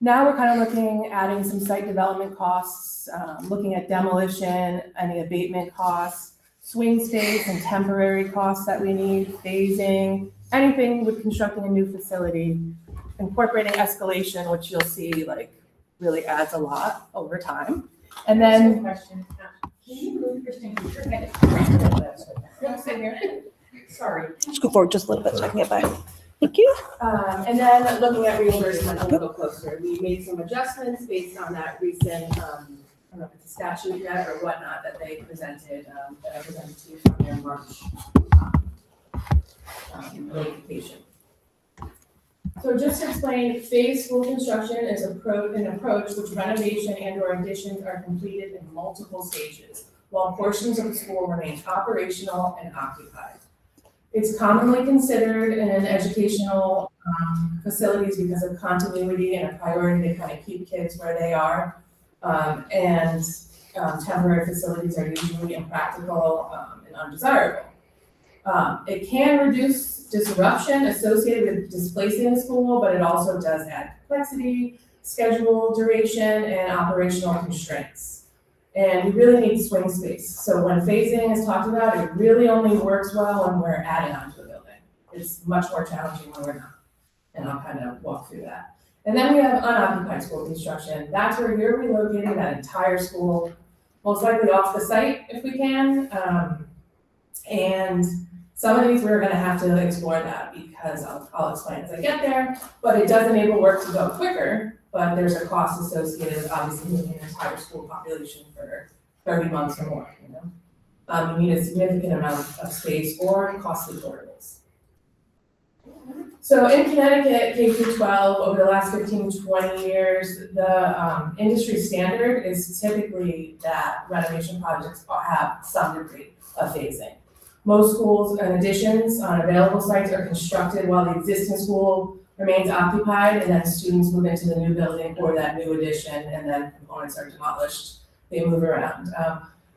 Now we're kind of looking, adding some site development costs, looking at demolition, any abatement costs, swing space and temporary costs that we need, phasing, anything with constructing a new facility, incorporating escalation, which you'll see like really adds a lot over time. And then
Question. Can you move Kristen? You're kind of-
Yep, sit here.
Sorry.
Scoot forward just a little bit so I can get by. Thank you.
And then looking at reimbursement a little closer, we made some adjustments based on that recent, I don't know if it's a statute yet or whatnot that they presented, that I presented to you from their March notification. So just to explain, phased school construction is an approach which renovation and or additions are completed in multiple stages, while portions of the school remain operational and occupied. It's commonly considered in educational facilities because of continuity and a priority to kind of keep kids where they are. Temporary facilities are usually impractical and undesirable. It can reduce disruption associated with displacing the school, but it also does add complexity, schedule duration, and operational constraints. And we really need swing space. So when phasing is talked about, it really only works well when we're adding on to a building. It's much more challenging when we're not. And I'll kind of walk through that. And then we have unoccupied school construction. That's where you're relocating that entire school, most likely off the site if we can. And some of these we're gonna have to explore that because I'll explain as I get there. But it does enable work to go quicker, but there's a cost associated with obviously moving an entire school population for 30 months or more, you know? You need a significant amount of space or costly portables. So in Connecticut, K through 12, over the last 15, 20 years, the industry standard is typically that renovation projects have some degree of phasing. Most schools and additions on available sites are constructed while the existing school remains occupied, and then students move into the new building or that new addition, and then components are demolished. They move around.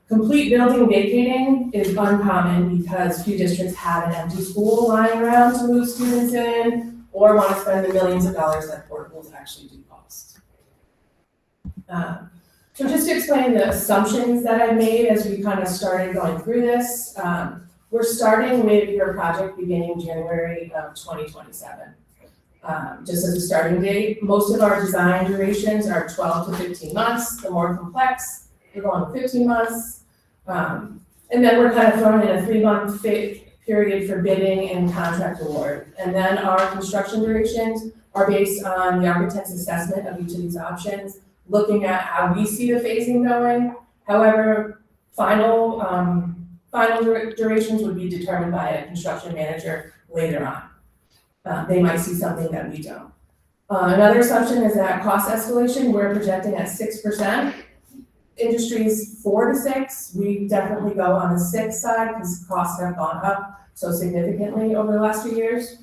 Complete building vacating is uncommon because few districts have an empty school lying around to move students in, or want to spend the millions of dollars that portables actually do cost. So just to explain the assumptions that I made as we kind of started going through this, we're starting with your project beginning January of 2027. Just as a starting date, most of our design durations are 12 to 15 months. The more complex, we're going to 15 months. And then we're kind of throwing in a 3-month period for bidding and contract award. And then our construction durations are based on the architect's assessment of each of these options, looking at how we see the phasing going. However, final durations would be determined by a construction manager later on. They might see something that we don't. Another assumption is that cost escalation, we're projecting at 6%. Industry's 4 to 6, we definitely go on the 6 side because costs have gone up so significantly over the last few years.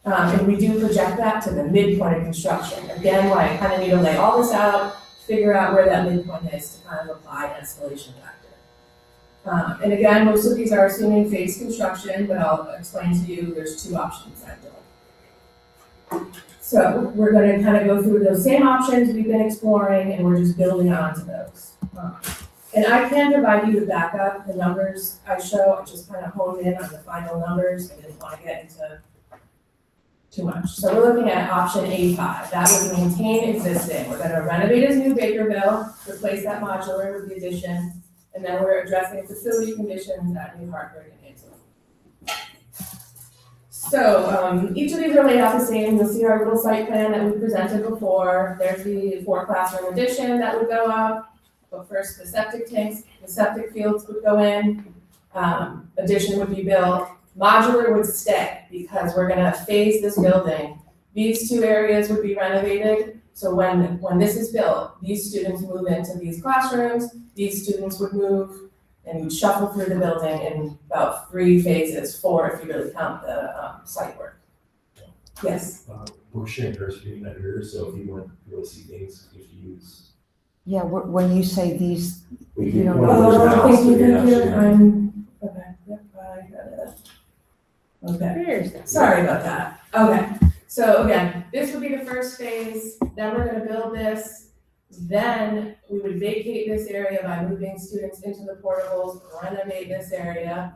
And we do project that to the midpoint of construction. Again, I kind of need to lay all this out, figure out where that midpoint is to kind of apply an escalation factor. And again, most of these are assuming phased construction, but I'll explain to you, there's 2 options that do it. So we're gonna kind of go through those same options we've been exploring, and we're just building onto those. And I can provide you the backup, the numbers I show, I just kind of honed in on the final numbers, I didn't want to get into too much. So we're looking at option A5, that would maintain existing. We're gonna renovate as new Bakerville, replace that modular with the addition, and then we're addressing facility conditions at New Hartford and Hazel. So, each of these are laid out the same. You'll see our little site plan that we presented before. There's the 4 classroom addition that would go up. But first, the septic tanks, the septic fields would go in. Addition would be built. Modular would stay because we're gonna phase this building. These 2 areas would be renovated. So when this is built, these students move into these classrooms, these students would move, and you'd shuffle through the building in about 3 phases, 4 if you really count the site work. Yes?
We're sharing screen here, so if you want to really see things, you have to use.
Yeah, when you say these,
We
You know,
one of those now,
Thank
so
you,
you're
thank you.
actually-
Okay, yep, I got it. Okay, sorry about that. Okay, so again, this would be the first phase, then we're gonna build this. Then we would vacate this area by moving students into the portables, renovate this area,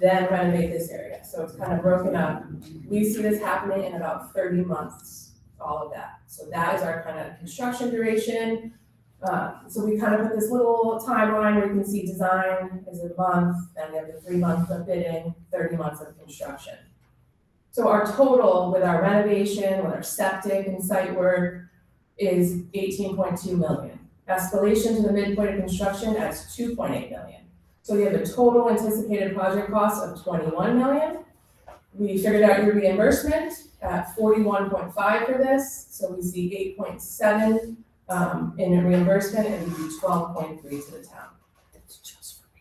then renovate this area. So it's kind of broken up. We see this happening in about 30 months, all of that. So that is our kind of construction duration. So we kind of put this little timeline where you can see design is a month, then we have the 3 months of bidding, 30 months of construction. So our total with our renovation, with our septic and site work is 18.2 million. Escalation to the midpoint of construction adds 2.8 million. So we have a total anticipated project cost of 21 million. We figured out your reimbursement at 41.5 for this, so we see 8.7 in reimbursement, and we do 12.3 to the town.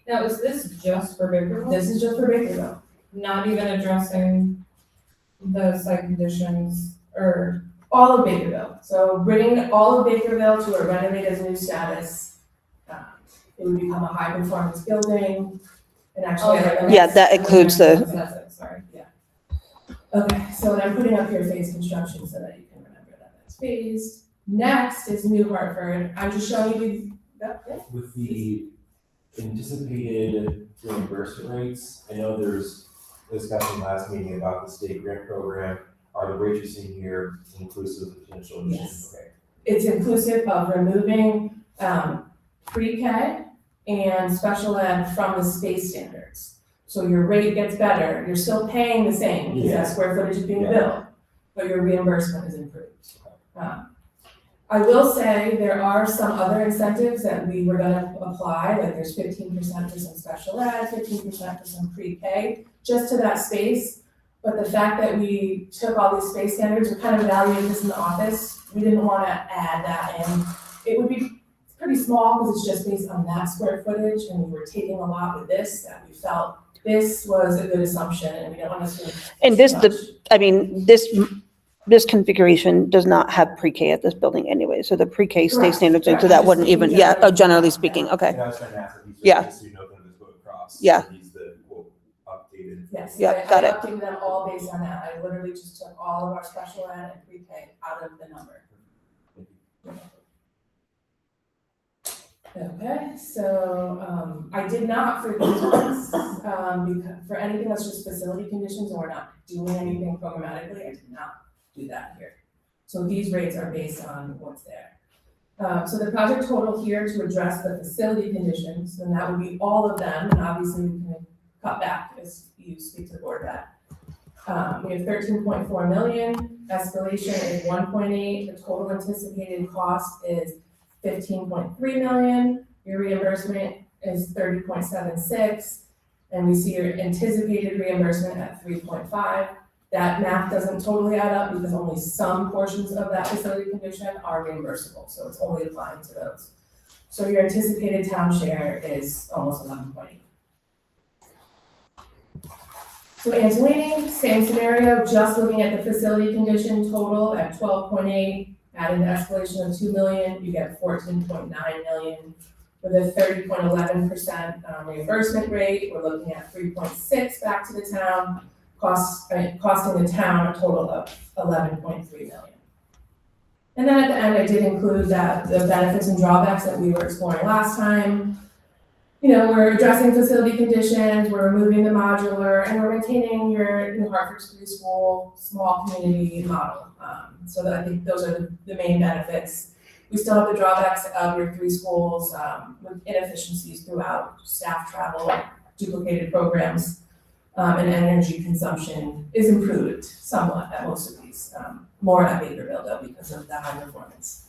Now, is this just for Bakerville?
This is just for Bakerville.
Not even addressing the site conditions or?
All of Bakerville. So bringing all of Bakerville to a renovated new status. It would become a high performance building, and actually.
Yeah, that includes the-
That's it, sorry, yeah. Okay, so I'm putting up here phase construction so that you can remember that that's phased. Next is New Hartford. I'm just showing you yeah.
With the anticipated reimbursement rates, I know there's discussion last meeting about the state grant program. Are the rates you're seeing here inclusive of potential emissions?
Yes.
Okay.
It's inclusive of removing pre-K and special ed from the space standards. So your rate gets better, you're still paying the same, because that square footage is being
Yeah.
built, but your reimbursement is improved. I will say there are some other incentives that we were gonna apply, like there's 15% for some special ed, 15% for some pre-K, just to that space. But the fact that we took all these space standards, we kind of evaluated this in the office, we didn't wanna add that in. It would be pretty small, because it's just based on that square footage, and we were taking a lot with this, that we felt this was a good assumption, and we don't want to.
And this configuration does not have pre-K at this building anyway, so the pre-K state
Correct,
standards, so
correct.
that wouldn't even, generally speaking, okay.
And I was trying to ask if these
Yeah.
are just so you know kind of just go across.
Yeah.
These the quote updated.
Yes,
Yeah, got it.
I updated them all based on that, I literally just took all of our special ed and pre-K out of the number. Okay, so, I did not for these ones, because, for anything that's just facility conditions and we're not doing anything programmatically, I did not do that here. So these rates are based on what's there. So the project total here to address the facility conditions, and that would be all of them, and obviously we can cut back as you speak to the board that. We have 13.4 million, escalation is 1.8, the total anticipated cost is 15.3 million, your reimbursement is 30.76, and we see your anticipated reimbursement at 3.5. That math doesn't totally add up because only some portions of that facility condition are reimbursable, so it's only applying to those. So your anticipated town share is almost 11.8. So Angelini, same scenario, just looking at the facility condition total at 12.8, adding the escalation of 2 million, you get 14.9 million. With a 30.11% reimbursement rate, we're looking at 3.6 back to the town, costing the town a total of 11.3 million. And then at the end, I did include that the benefits and drawbacks that we were exploring last time. You know, we're addressing facility conditions, we're removing the modular, and we're maintaining your New Hartford preschool small community model. So that I think those are the main benefits. We still have the drawbacks of your 3 schools with inefficiencies throughout, staff travel, duplicated programs, and energy consumption is improved somewhat at most of these. More at Bakerville though because of the high performance.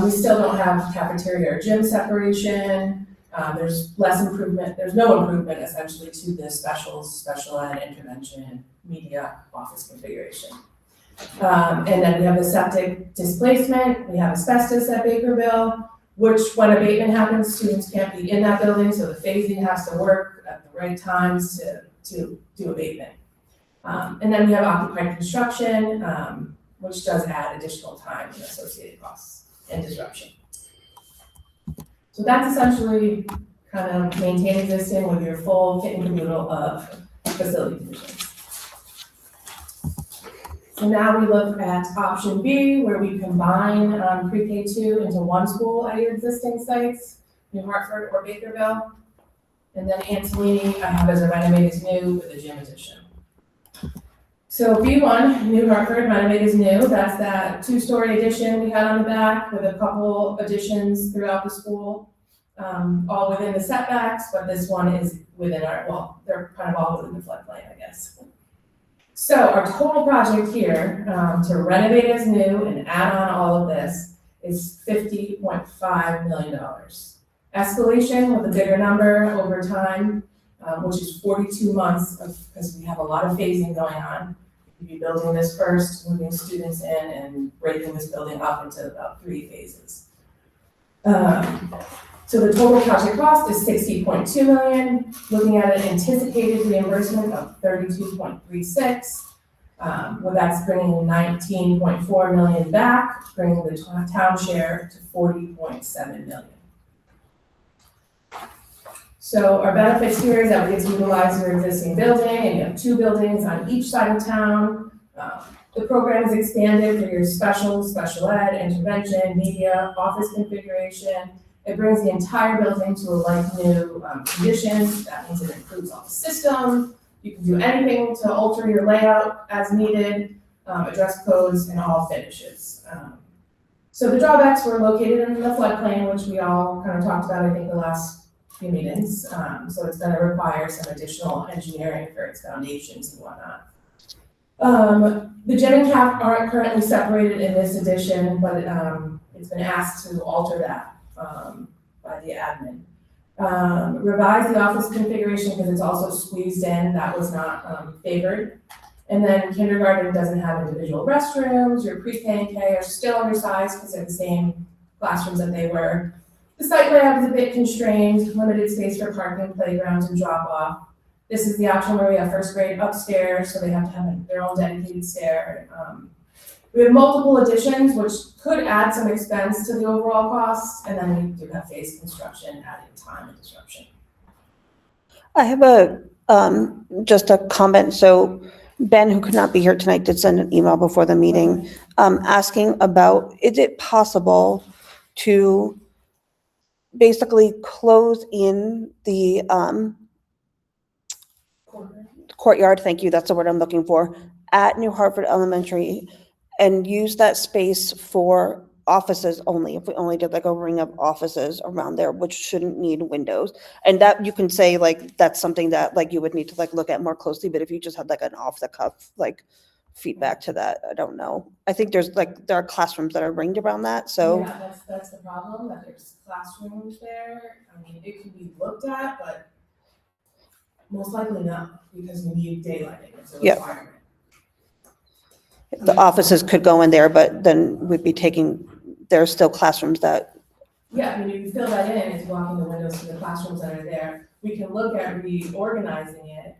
We still don't have cafeteria or gym separation. There's less improvement, there's no improvement essentially to the special ed, intervention, media, office configuration. And then we have the septic displacement, we have asbestos at Bakerville, which when abatement happens, students can't be in that building, so the phasing has to work at the right times to do abatement. And then we have occupied construction, which does add additional time and associated costs and disruption. So that's essentially kind of maintain existing with your full kit and caboodle of facility conditions. So now we look at option B, where we combine pre-K2 into one school at your existing sites, New Hartford or Bakerville. And then Angelini, I have as a renovated new with a gym addition. So B1, New Hartford, renovated new, that's that 2-story addition we had on the back with a couple additions throughout the school, all within the setbacks, but this one is within our, well, they're kind of all within the floodplain, I guess. So our total project here, to renovate as new and add on all of this is $50.5 million. Escalation with a bigger number over time, which is 42 months because we have a lot of phasing going on. We'd be building this first, moving students in and breaking this building up into about 3 phases. So the total project cost is $60.2 million, looking at an anticipated reimbursement of 32.36. Well, that's bringing 19.4 million back, bringing the town share to 40.7 million. So our benefits here is that we get to utilize your existing building, and you have 2 buildings on each side of town. The program is expanded for your special ed, intervention, media, office configuration. It brings the entire building to a like-new condition. That means it improves all the systems. You can do anything to alter your layout as needed, address codes, and all finishes. So the drawbacks were located in the floodplain, which we all kind of talked about, I think, the last few meetings. So it's going to require some additional engineering for its foundations and whatnot. The gym and caf aren't currently separated in this edition, but it's been asked to alter that by the admin. Revise the office configuration because it's also squeezed in, that was not favored. And then kindergarten doesn't have individual restrooms, your pre-K and K are still undersized because they're the same classrooms that they were. The site layout is a bit constrained, limited space for parking, playgrounds, and drop-off. This is the option where we have first grade upstairs, so they have to have their own dedicated stair. We have multiple additions, which could add some expense to the overall cost, and then we do have phase construction adding time and disruption.
I have just a comment. So Ben, who could not be here tonight, did send an email before the meeting asking about, is it possible to basically close in the courtyard, thank you, that's the word I'm looking for, at New Hartford Elementary, and use that space for offices only, if we only did like a ring of offices around there, which shouldn't need windows. And that, you can say like, that's something that like you would need to like look at more closely, but if you just had like an off the cuff, like feedback to that, I don't know. I think there are classrooms that are ringed around that, so.
Yeah, that's the problem, that there's classrooms there. I mean, it can be looked at, but most likely not, because we need daylighting, it's a
Yeah.
requirement.
The offices could go in there, but then we'd be taking, there are still classrooms that,
Yeah, I mean, you can fill that in, it's blocking the windows to the classrooms that are there. We can look at reorganizing it,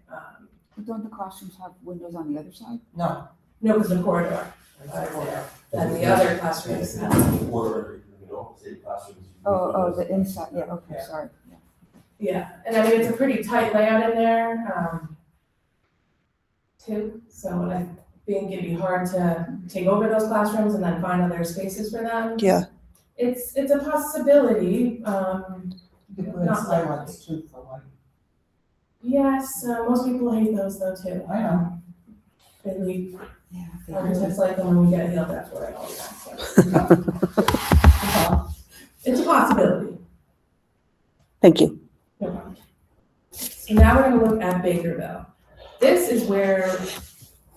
Don't the classrooms have windows on the other side?
No.
no, because the corridor is there, and the other classrooms have.
Oh, the inside, yeah, okay,
Yeah.
sorry.
Yeah, and I mean, it's a pretty tight layout in there, too, so I think it'd be hard to take over those classrooms and then find other spaces for them.
yeah.
It's a possibility,
You could put in
Not
skylights too for light.
yes, most people hate those though too.
I know.
They leave,
Yeah.
architects like them when we get yelled at for it all the time, so. It's a possibility.
Thank you.
No problem. So now we're gonna look at Bakerville. This is where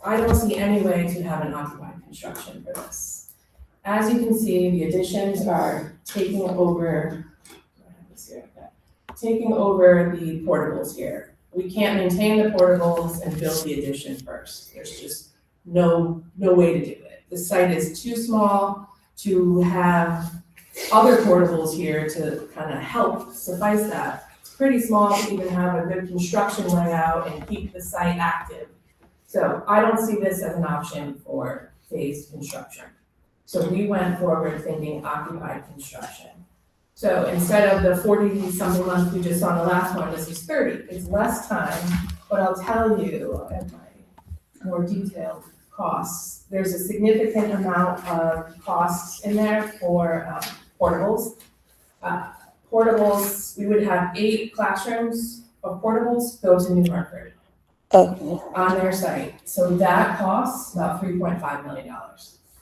I don't see any way to have an occupied construction for this. As you can see, the additions are taking over the portables here. We can't maintain the portables and build the addition first. There's just no way to do it. The site is too small to have other portables here to kind of help suffice that. It's pretty small to even have a good construction layout and keep the site active. So I don't see this as an option for phased construction. So we went forward thinking occupied construction. So instead of the 40-something months we just saw in the last one, this is 30. It's less time, but I'll tell you at my more detailed costs. There's a significant amount of costs in there for portables. Portables, we would have 8 classrooms of portables go to New Hartford
Oh,
on their site. So that costs about $3.5 million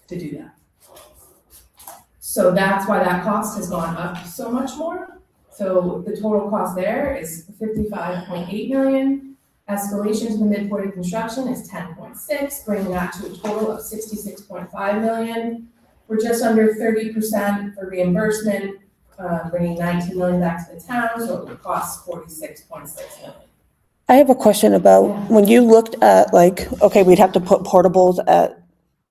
to do that. So that's why that cost has gone up so much more. So the total cost there is $55.8 million. Escalation to the midpoint of construction is 10.6, bringing that to a total of $66.5 million. We're just under 30% for reimbursement, bringing $19 million back to the town, so it would cost $46.6 million.
I have a question about, when you looked at like, okay, we'd have to put portables at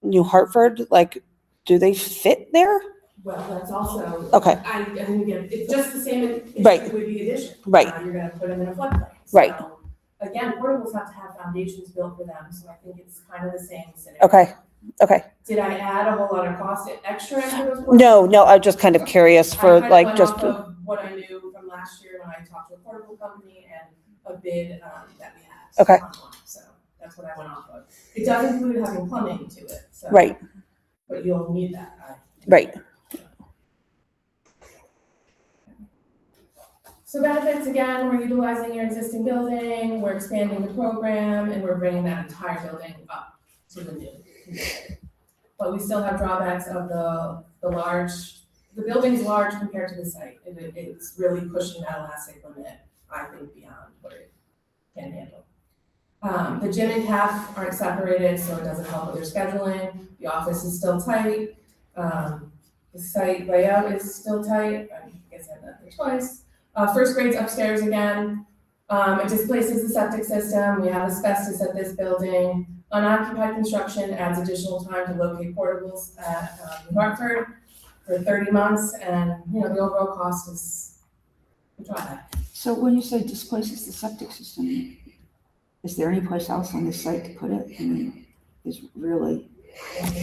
New Hartford, like, do they fit there?
Well, that's also.
Okay.
I mean, again, it's just the same issue
Right.
with the addition.
Right.
You're gonna put them in a floodplain.
Right.
So, again, portables have to have foundations built for them, so I think it's kind of the same scenario.
Okay.
Did I add a whole lot of cost extra into those portables?
No, I'm just kind of curious for
I
like
kind
just,
of went off of what I knew from last year when I talked to a portable company and a bid that we had.
Okay.
on one. So that's what I went off of. It does include having plumbing to it, so.
right,
But you'll need that.
right.
So benefits, again, we're utilizing your existing building, we're expanding the program, and we're bringing that entire building up to the new. But we still have drawbacks of the building's large compared to the site, and it's really pushing that elastic limit, I think, beyond what it can handle. The gym and caf aren't separated, so it doesn't help with their scheduling, the office is still tight, the site layout is still tight, I guess I've done that twice. First grade's upstairs again. It displaces the septic system. We have asbestos at this building. Unoccupied construction adds additional time to locate portables at New Hartford for 30 months, and the overall cost is a drawback.
So when you say displaces the septic system, is there any place else on this site to put it? I mean, is really,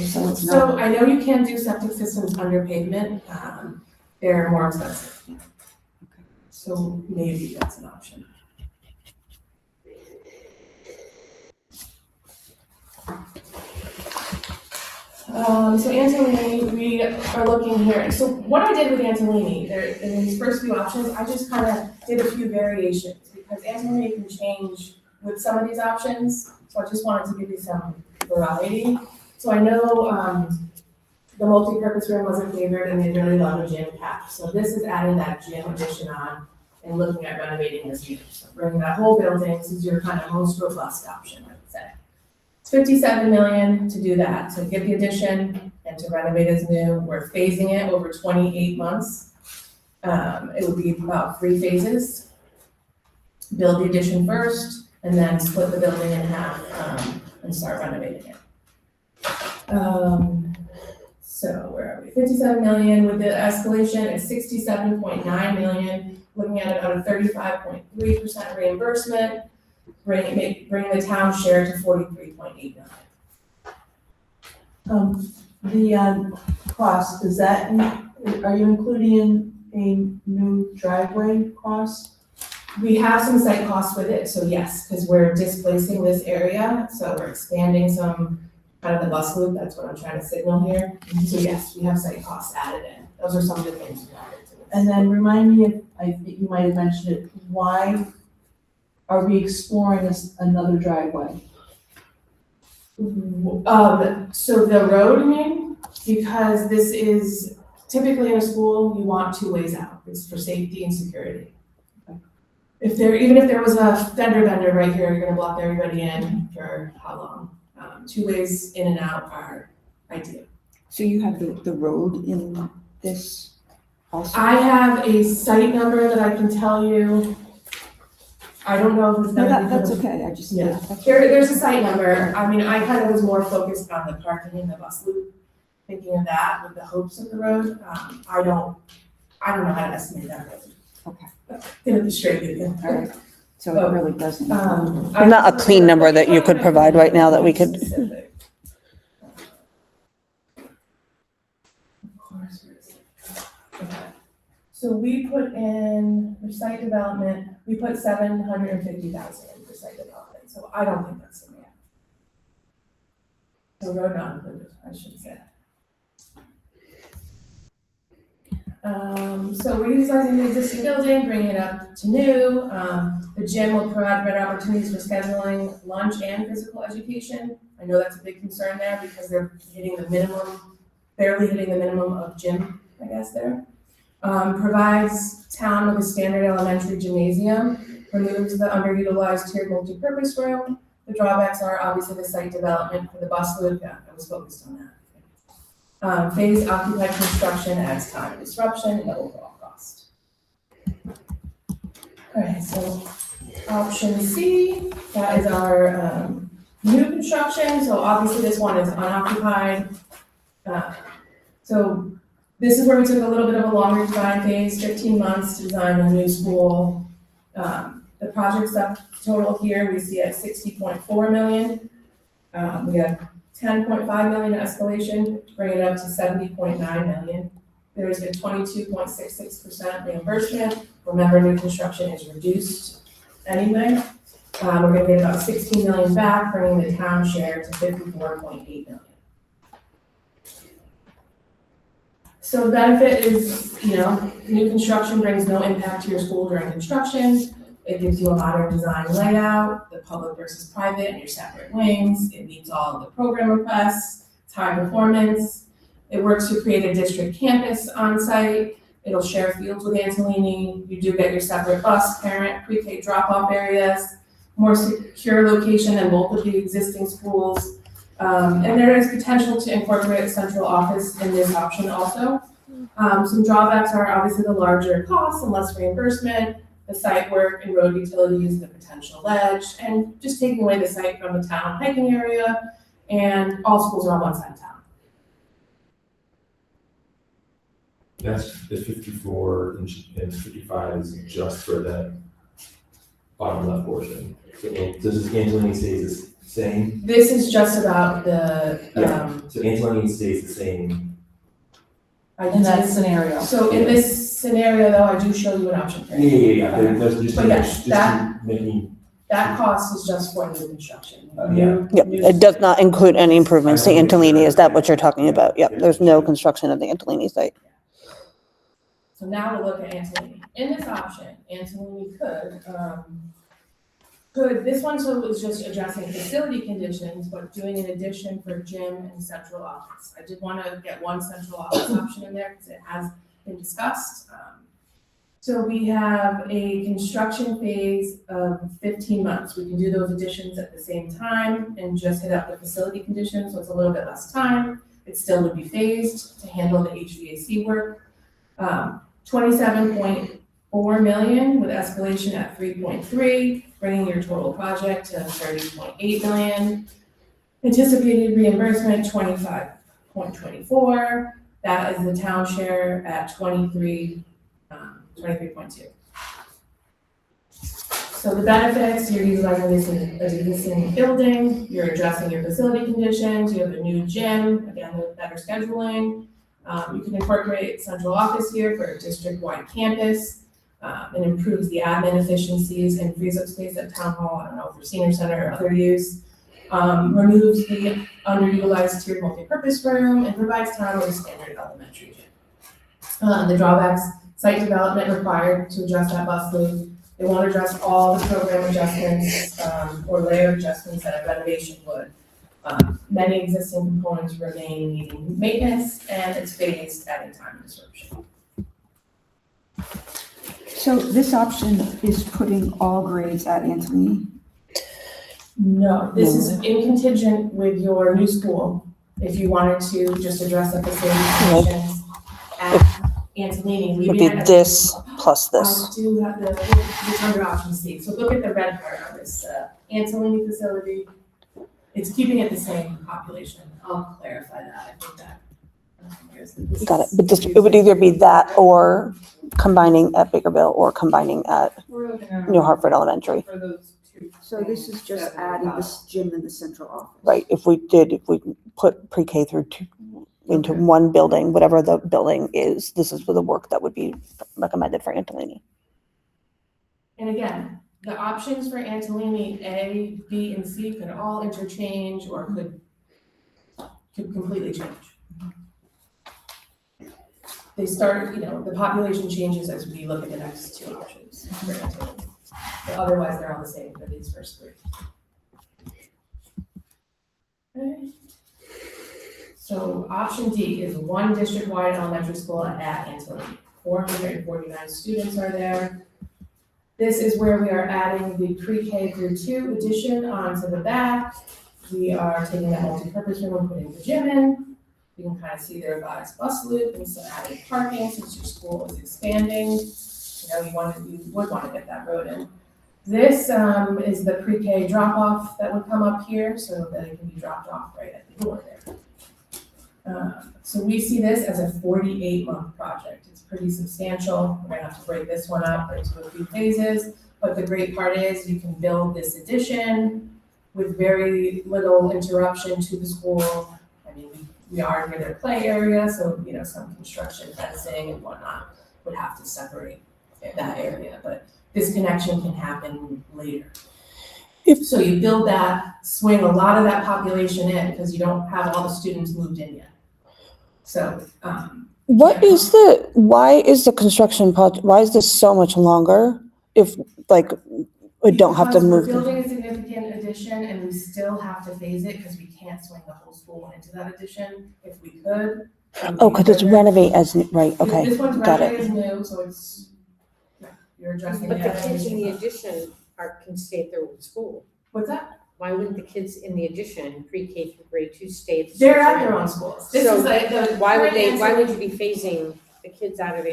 so it's
So
not,
I know you can do septic systems under pavement. They're more expensive. So maybe that's an option. So Antolini, we are looking here, so what I did with Antolini, there, in these first few options, I just kind of did a few variations, because Antolini can change with some of these options, so I just wanted to give you some variety. So I know, the multi-purpose room wasn't favored, and they really love a gym cap, so this is adding that gym addition on and looking at renovating this gym, so bringing that whole building, this is your kind of most robust option, I would say. It's 57 million to do that, to get the addition and to renovate as new. We're phasing it over 28 months. It would be about 3 phases. Build the addition first, and then split the building in half, and start renovating it. So where are we? 57 million with the escalation, it's 67.9 million, looking at about a 35.3% reimbursement. Bringing the town share to 43.8 million.
The cost, does that, are you including in a new driveway cost?
We have some site costs with it, so yes, because we're displacing this area, so we're expanding some out of the bus loop, that's what I'm trying to signal here. So yes, we have site costs added in, those are some of the things we added to this.
And then remind me if, I think you might have mentioned it, why are we exploring another driveway?
So the road, you mean? Because this is typically in a school, you want 2 ways out. It's for safety and security. Even if there was a fender bender right here, you're gonna block everybody in for how long? 2 ways in and out are ideal.
So you have the road in this also?
I have a site number that I can tell you. I don't know if it's
No,
gonna be.
that's okay, I just.
Yeah, there's a site number. I mean, I kind of was more focused on the parking and the bus loop, thinking of that with the hopes of the road. I don't know how to estimate that road.
Okay.
Gonna be straight with you.
All right, so it really doesn't.
Not a clean number that you could provide right now that we could.
Specific. Of course, where is it? Okay. So we put in, for site development, we put 750,000 in for site development, so I don't think that's enough. So road not included, I should say. So we're utilizing the existing building, bringing it up to new. The gym will provide better opportunities for scheduling lunch and physical education. I know that's a big concern there because they're hitting the minimum, barely hitting the minimum of gym, I guess, there. Provides town with a standard elementary gymnasium, removes the underutilized tiered multipurpose room. The drawbacks are obviously the site development for the bus loop. Yeah, I was focused on that. Phase occupied construction adds time and disruption and overall cost. Alright, so option C, that is our new construction. So obviously this one is unoccupied. So this is where we took a little bit of a longer design phase, 15 months to design a new school. The project total here we see at 60.4 million. We have 10.5 million escalation to bring it up to 70.9 million. There's a 22.66% reimbursement. Remember, new construction is reduced anyway. We're gonna get about 16 million back, bringing the town share to 54.8 million. So the benefit is, new construction brings no impact to your school during construction. It gives you a modern design layout, the public versus private, and your separate wings. It meets all of the program requests. It's high performance. It works to create a district campus on site. It'll share fields with Antolini. You do get your separate bus, parent, pre-K drop-off areas, more secure location than both of the existing schools. And there is potential to incorporate a central office in this option also. Some drawbacks are obviously the larger costs and less reimbursement, the site work and road utilities, the potential ledge, and just taking away the site from the town hiking area, and all schools are on one side of town.
That's the 54 and 55 is just for that bottom left portion. So does this Antolini stays the same?
This is just about the,
So Antolini stays the same.
In that scenario.
So in this scenario though, I do show you an option for it.
Yeah. There's
But yes,
just
that-
making
That cost is just for new construction.
Yeah.
Yep, it does not include any improvements to Antolini, is that what you're talking about? Yep, there's no construction of the Antolini site.
So now we'll look at Antolini. In this option, Antolini could, this one so is just addressing facility conditions, but doing an addition for gym and central office. I did want to get one central office option in there because it has been discussed. So we have a construction phase of 15 months. We can do those additions at the same time and just hit up the facility conditions, so it's a little bit less time. It still would be phased to handle the HVAC work. 27.4 million with escalation at 3.3, bringing your total project to 30.8 million. Anticipated reimbursement 25.24. That is the town share at 23.2. So the benefits, you're utilizing this existing building, you're addressing your facility conditions, you have a new gym, again, with better scheduling. You can incorporate central office here for a district-wide campus. It improves the admin efficiencies and frees up space at town hall, I don't know, for senior center or other use. Removes the underutilized tiered multipurpose room and provides town with a standard elementary gym. The drawbacks, site development required to adjust that bus loop. They won't address all the program adjustments or layer adjustments that a renovation would. Many existing components remain needing maintenance, and it's phased, adding time and disruption.
So this option is putting all grades at Antolini?
No, this is in contingent with your new school. If you wanted to just address the facility conditions at Antolini,
Would
leaving
be
it as.
this plus this.
I do have the under option C. So look at the red part on this Antolini facility. It's keeping it the same population. I'll clarify that. I think that. this
Got it,
is-
but this, it would either be that or combining at Bakerville or combining at
We're looking at.
New Hartford Elementary.
For those two.
So this is just adding this gym in the central office?
Right, if we put pre-K through two into
Okay.
one building, whatever the building is, this is for the work that would be recommended for Antolini.
And again, the options for Antolini, A, B, and C could all interchange or could completely change. They start, the population changes as we look at the next two options for Antolini. But otherwise, they're all the same for these first three. Okay. So option D is one district-wide elementary school at Antolini. 449 students are there. This is where we are adding the pre-K through 2 addition onto the back. We are taking that multi-purpose room and putting the gym in. You can kind of see the revised bus loop and some added parking since your school is expanding. You would want to get that road in. This is the pre-K drop-off that would come up here so that it can be dropped off right at the door there. So we see this as a 48-month project. It's pretty substantial. We're gonna have to break this one up into a few phases, but the great part is you can build this addition with very little interruption to the school. I mean, we are near their play area, so, some construction fencing and whatnot would have to separate that area, but this connection can happen later. So you build that, swing a lot of that population in, because you don't have all the students moved in yet. So,
Why is the construction project, why is this so much longer? If, we don't have to
because we're
move.
building a significant addition and we still have to phase it because we can't swing the whole school into that addition. If we could.
Oh, because it's renovate as, right, okay,
This one's
got it.
renovated new, so it's, you're addressing.
But the
that.
kids in the addition can stay at their old school.
What's that?
Why wouldn't the kids in the addition, pre-K through grade 2, stay at the?
They're at
same
their
time?
own schools. This
So
is like the.
Why would
current
you be phasing the kids out of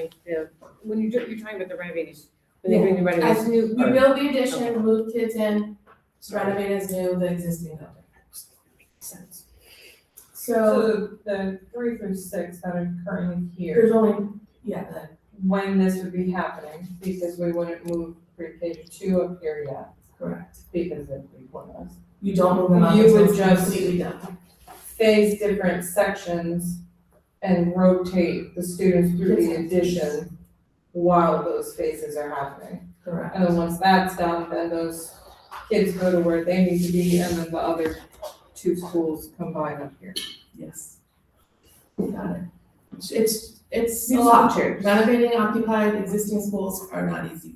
when you're talking about the renovators, when they're doing the
As
renovators?
new, we build the addition, move kids in, just renovate as new, the existing building. Makes sense. So
So the 3 through 6 that are currently here,
there's only,
when this would be happening, because we wouldn't move pre-K to 2 up here yet,
correct.
because of the corners.
You don't move them up
You
until
would
it's
just-
completely done.
Phase different sections and rotate the students through the addition while those phases are happening.
Correct.
And then once that's done, then those kids go to where they need to be, and then the other two schools combine up here.
Yes. Got it. It's a
Musical
lot.
chairs.
Renovating occupied existing schools are not easy.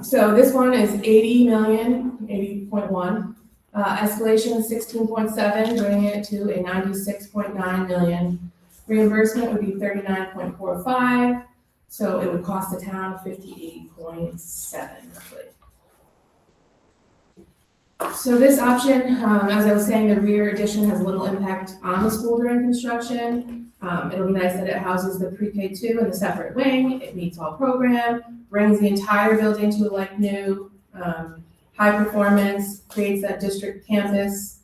So this one is 80.1. Escalation is 16.7, bringing it to a 96.9 million. Reimbursement would be 39.45, so it would cost the town 58.7 roughly. So this option, as I was saying, the rear addition has little impact on the school during construction. It'll be nice that it houses the pre-K 2 in a separate wing. It meets all program, brings the entire building to a like new, high performance, creates that district campus,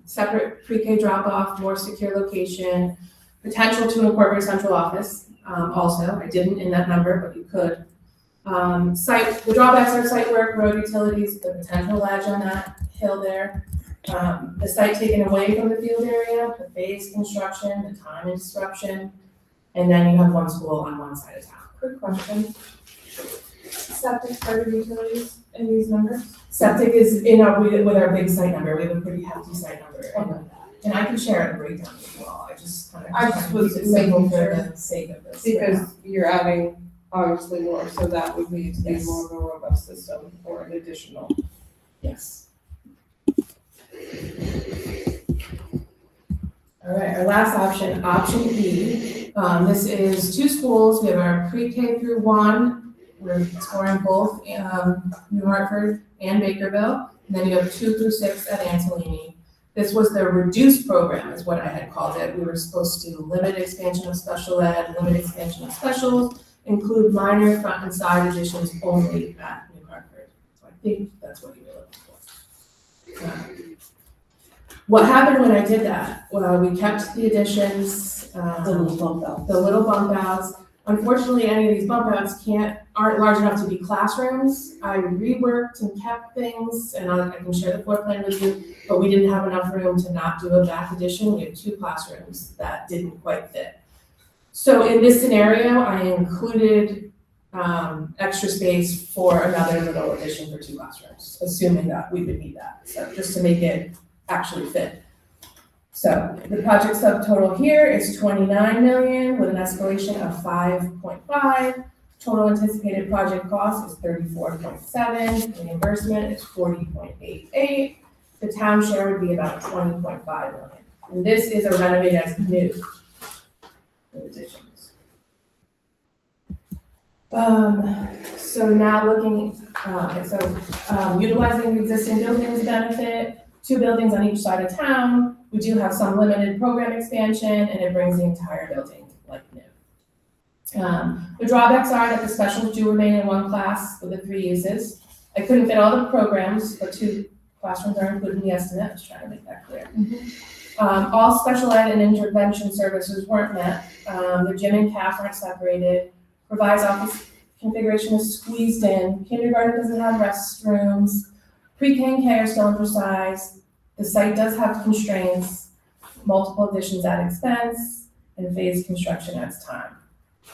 separate pre-K drop-off, more secure location, potential to incorporate central office. Also, I didn't in that number, but you could. The drawbacks are site work, road utilities, the potential ledge on that hill there. The site taken away from the field area, the phase construction, the time and disruption, and then you have one school on one side of town.
Quick question. Septic part of utilities in these numbers?
Septic is with our big site number, we have a pretty hefty site number. And I can share a breakdown as well, I just kind of.
I just was making sure,
for the sake of this.
because you're adding obviously more, so that would need to be
Yes.
more of a robust system or an additional.
Yes. All right, our last option, option B. This is two schools. We have our pre-K through 1. We're exploring both New Hartford and Bakerville. And then you have 2 through 6 at Antolini. This was the reduced program is what I had called it. We were supposed to limit expansion of special ed, limit expansion of specials, include minor front and side additions only at New Hartford. So I think that's what you were looking for. What happened when I did that? Well, we kept the additions,
The little bump out.
the little bump outs. Unfortunately, any of these bump outs aren't large enough to be classrooms. I reworked and kept things, and I can share the floor plan with you, but we didn't have enough room to not do a back addition. We have 2 classrooms that didn't quite fit. So in this scenario, I included extra space for another little addition for 2 classrooms, assuming that we would need that, so just to make it actually fit. So the project subtotal here is 29 million with an escalation of 5.5. Total anticipated project cost is 34.7. Reimbursement is 40.88. The town share would be about 20.5 million. And this is a renovate as new additions. So now looking, utilizing the existing buildings benefit, 2 buildings on each side of town. We do have some limited program expansion, and it brings the entire building like new. The drawbacks are that the specials do remain in 1 class with the 3 uses. I couldn't fit all the programs, but 2 classrooms are included in the estimate. I was trying to make that clear. All special ed and intervention services weren't met. The gym and CAF aren't separated. Revised office configuration is squeezed in. Kindergarten doesn't have restrooms. Pre-K and K are still imprecise. The site does have constraints, multiple additions at expense, and phased construction adds time.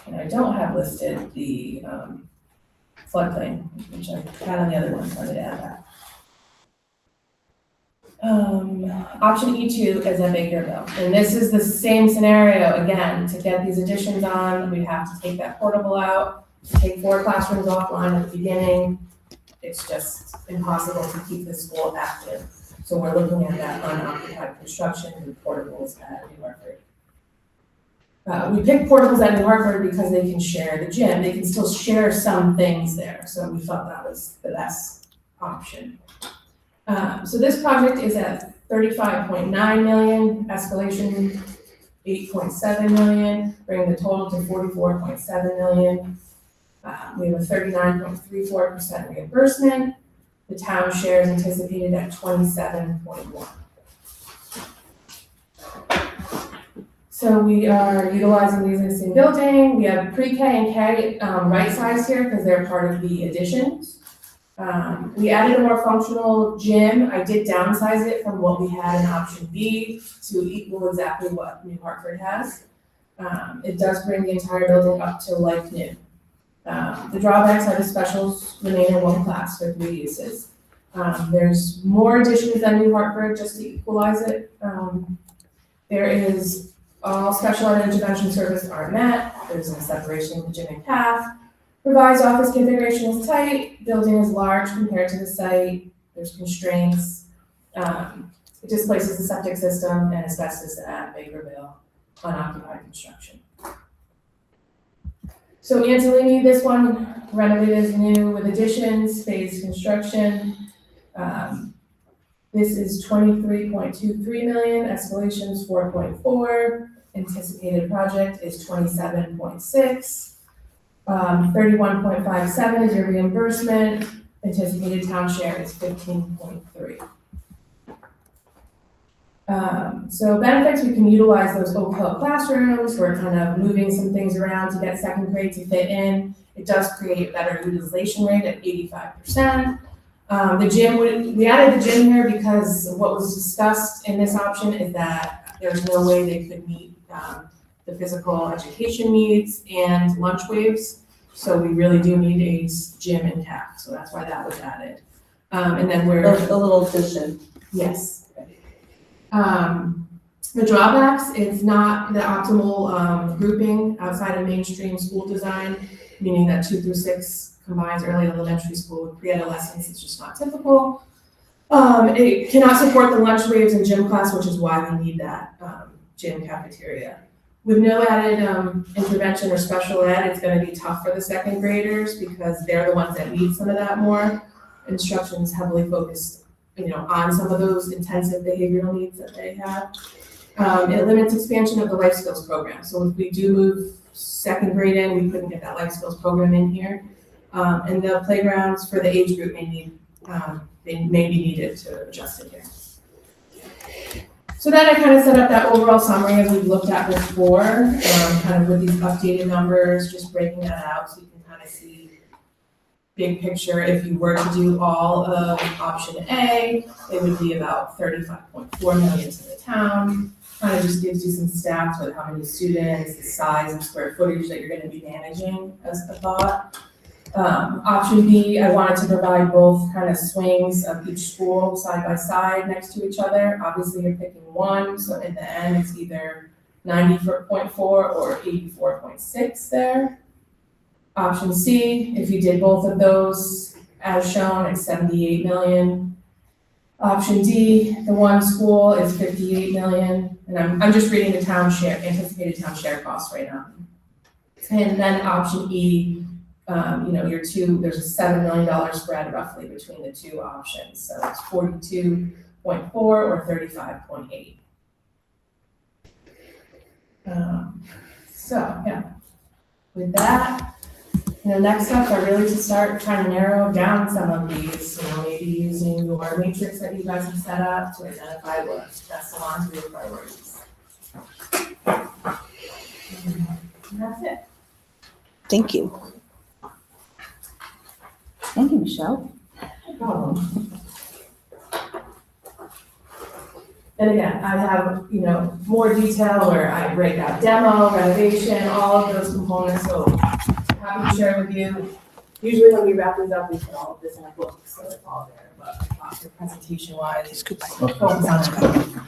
And I don't have listed the floodplain, which I had on the other one, so I wanted to add that. Option E2 is at Bakerville, and this is the same scenario again. To get these additions on, we have to take that portable out, take 4 classrooms offline at the beginning. It's just impossible to keep the school active. So we're looking at that unoccupied construction and portables at New Hartford. We picked portables at New Hartford because they can share the gym. They can still share some things there. So we felt that was the best option. So this project is at 35.9 million, escalation 8.7 million, bringing the total to 44.7 million. We have a 39.34% reimbursement. The town share is anticipated at 27.1. So we are utilizing the existing building. We have pre-K and K right size here because they're part of the additions. We added a more functional gym. I did downsize it from what we had in option B to equal exactly what New Hartford has. It does bring the entire building up to like new. The drawbacks are the specials remain in one class for 3 uses. There's more additions than New Hartford, just to equalize it. There is, all special ed intervention services are met, there's a separation of the gym and path. Revised office configuration is tight, building is large compared to the site, there's constraints. It displaces the septic system and asbestos at Bakerville, unoccupied construction. So Angelini, this one renovated as new with additions, phased construction. This is 23.23 million, escalation's 4.4, anticipated project is 27.6. 31.57 is your reimbursement, anticipated town share is 15.3. So benefits, we can utilize those Oak Hill classrooms, we're kind of moving some things around to get second grade to fit in. It does create a better utilization rate at 85%. The gym, we added the gym here because what was discussed in this option is that there's no way they could meet the physical education needs and lunch waves. So we really do need a gym and CAF, so that's why that was added. And then we're.
A little addition.
Yes. The drawbacks, it's not the optimal grouping outside of mainstream school design, meaning that 2 through 6 combines early elementary school with pre-adolescents, it's just not typical. It cannot support the lunch waves and gym class, which is why we need that gym cafeteria. With no added intervention or special ed, it's gonna be tough for the second graders because they're the ones that need some of that more. Instruction is heavily focused, on some of those intensive behavioral needs that they have. It limits expansion of the life skills program. So if we do move second grade in, we couldn't get that life skills program in here. And the playgrounds for the age group they may be needed to adjust it here. So then I kind of set up that overall summary as we've looked at before, kind of with these updated numbers, just breaking that out so you can kind of see big picture. If you were to do all of option A, it would be about 35.4 million to the town. Kind of just gives you some stats with how many students, the size and square footage that you're going to be managing as a thought. Option B, I wanted to provide both kind of swings of each school side by side next to each other. Obviously, you're picking one, so in the end, it's either 90.4 or 84.6 there. Option C, if you did both of those, as shown, it's 78 million. Option D, the one school is 58 million, and I'm just reading the town share, anticipated town share costs right now. And then option E, your two, there's a $7 million spread roughly between the two options. So it's 42.4 or 35.8. With that, next steps are really to start trying to narrow down some of these, maybe using your matrix that you guys have set up to identify what best aligns with your priorities. And that's it.
Thank you. Thank you, Michelle.
No problem. And again, I have, more detail where I break out demo, renovation, all of those components, so happy to share with you. Usually when we wrap these up, we put all of this in a book, so it's all there, but I thought for presentation wise, focus on it.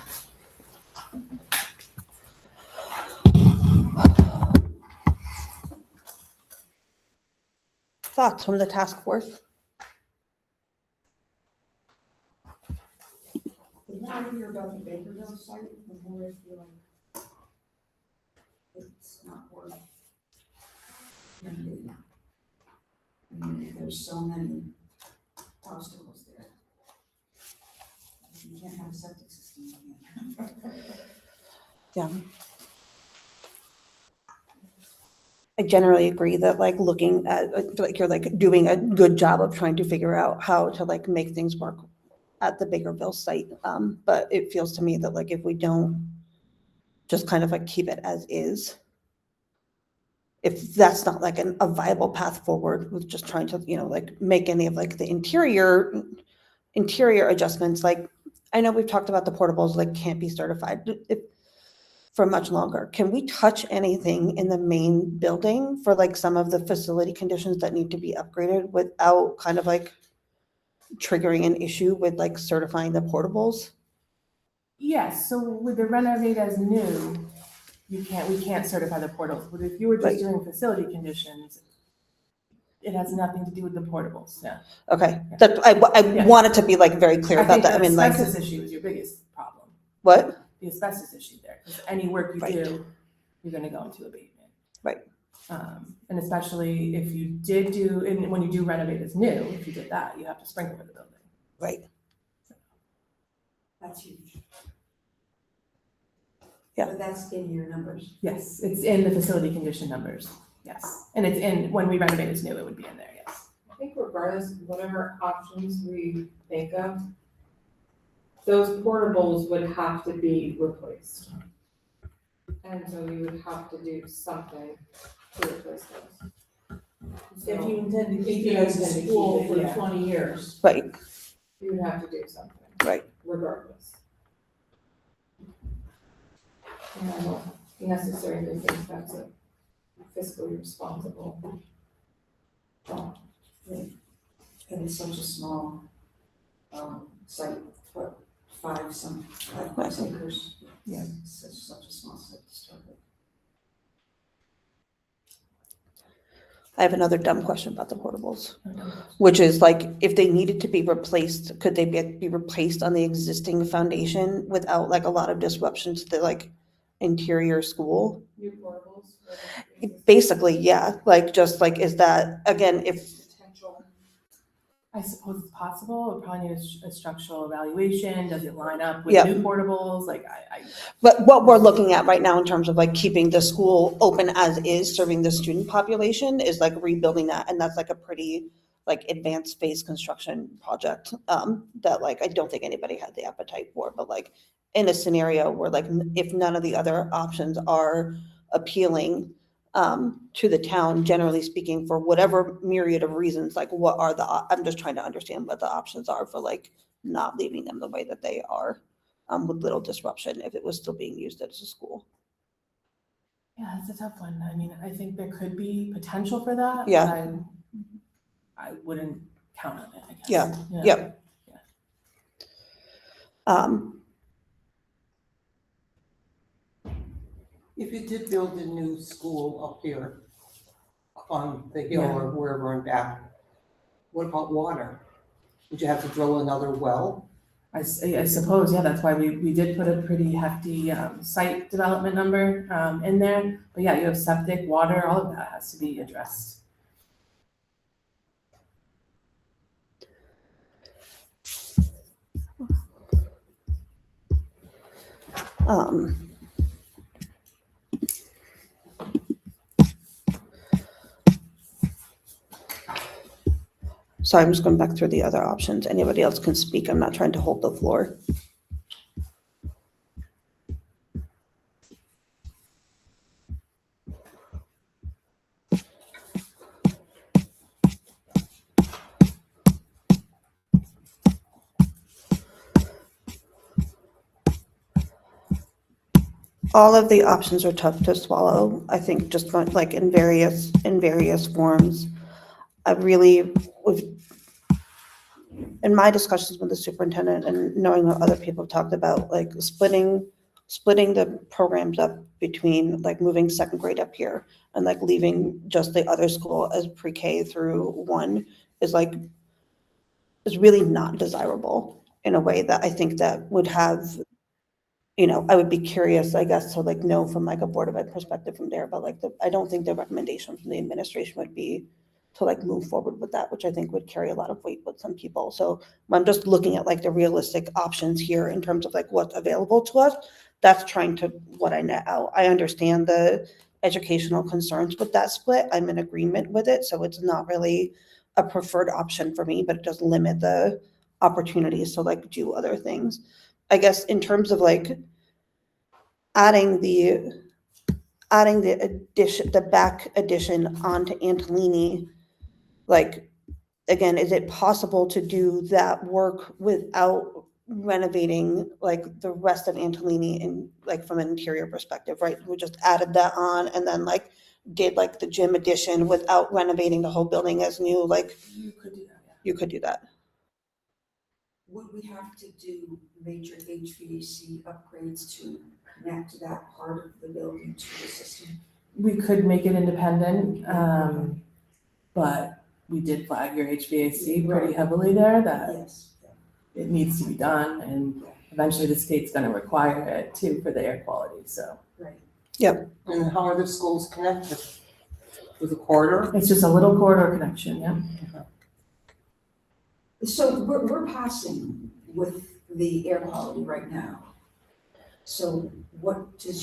Thoughts from the task force?
The more I hear about the Bakerville site, the more I feel like it's not worth renovating. I mean, there's so many obstacles there. You can't have a septic system.
Yeah. I generally agree that looking at, you're doing a good job of trying to figure out how to make things work at the Bakerville site. But it feels to me that if we don't just kind of keep it as is, if that's not a viable path forward with just trying to, make any of the interior adjustments, I know we've talked about the portables can't be certified. for much longer. Can we touch anything in the main building for like some of the facility conditions that need to be upgraded without kind of like triggering an issue with like certifying the portables?
Yes, so with the renovate as new, we can't certify the portals, but if you were
Right.
just doing facility conditions, it has nothing to do with the portables, yeah.
Okay, that, I
Yeah.
wanted to be like very clear about that. I mean,
the
like,
asbestos issue is your biggest problem,
what?
the asbestos issue there, because any work you
Right.
do, you're gonna go into abatement.
Right.
And especially if you did do, and when you do renovate as new, if you did that, you have to sprinkle the building.
Right.
That's huge.
Yeah.
But that's in your numbers.
Yes, it's in the facility condition numbers, yes. And it's in, when we renovate as new, it would be in there, yes.
I think regardless of whatever options we think of, those portables would have to be replaced. And so you would have to do something to replace those.
If
So
you intend to keep
If
it
you
as a
intend to keep
school
it,
for
yeah.
20 years.
Right,
you would have to do something.
Right.
Regardless. And I don't necessarily think that's a fiscally responsible thought.
And it's such a small, site, what, five acres?
Yeah.
It's such a small site to start with.
I have another dumb question about the portables, which is like, if they needed to be replaced, could they be replaced on the existing foundation without like a lot of disruption to the like interior school?
New portables.
Basically, yeah, like just like, is that, again, if,
Potential.
I suppose it's possible, it probably needs a structural evaluation, does it line up
Yeah.
with new portables, like
but what we're looking at right now in terms of like keeping the school open as is, serving the student population, is like rebuilding that, and that's like a pretty like advanced phase construction project, that like I don't think anybody had the appetite for, but like in a scenario where like if none of the other options are appealing to the town, generally speaking, for whatever myriad of reasons, like what are I'm just trying to understand what the options are for like not leaving them the way that they are, with little disruption if it was still being used as a school.
yeah, it's a tough one, I mean, I think there could be potential for that, but
Yeah.
I wouldn't count on it, I guess.
Yeah,
Yeah.
If you did build a new school up here on the hill
Yeah.
or wherever and back, what about water? Would you have to drill another well?
I suppose, yeah, that's why we did put a pretty hefty site development number in there. But yeah, you have septic, water, all of that has to be addressed.
So I'm just going back through the other options. Anybody else can speak. I'm not trying to hold the floor. All of the options are tough to swallow. I think just like in various forms. I really, in my discussions with the superintendent and knowing what other people have talked about, like splitting the programs up between like moving second grade up here and like leaving just the other school as pre-K through 1 is really not desirable in a way that I think that would have, I would be curious, I guess, to like know from like a Board of Ed perspective from there, but like I don't think the recommendation from the administration would be to like move forward with that, which I think would carry a lot of weight with some people. So I'm just looking at like the realistic options here in terms of like what's available to us. That's trying to what I net out. I understand the educational concerns with that split. I'm in agreement with it. So it's not really a preferred option for me, but it does limit the opportunities to like do other things. I guess in terms of like adding the addition, the back addition onto Antolini, like, again, is it possible to do that work without renovating like the rest of Antolini in like from an interior perspective, right? We just added that on and then like did like the gym addition without renovating the whole building as new, like
You could do that, yeah.
you could do that.
Would we have to do major HVAC upgrades to connect to that part of the building to the system?
We could make it independent, but we did flag your HVAC pretty heavily there, that
Yes.
it needs to be done, and eventually the state's gonna require it too for the air quality, so.
Right.
And how are the schools connected? With a corridor?
It's just a little corridor connection, yeah.
So we're passing with the air quality right now. So what does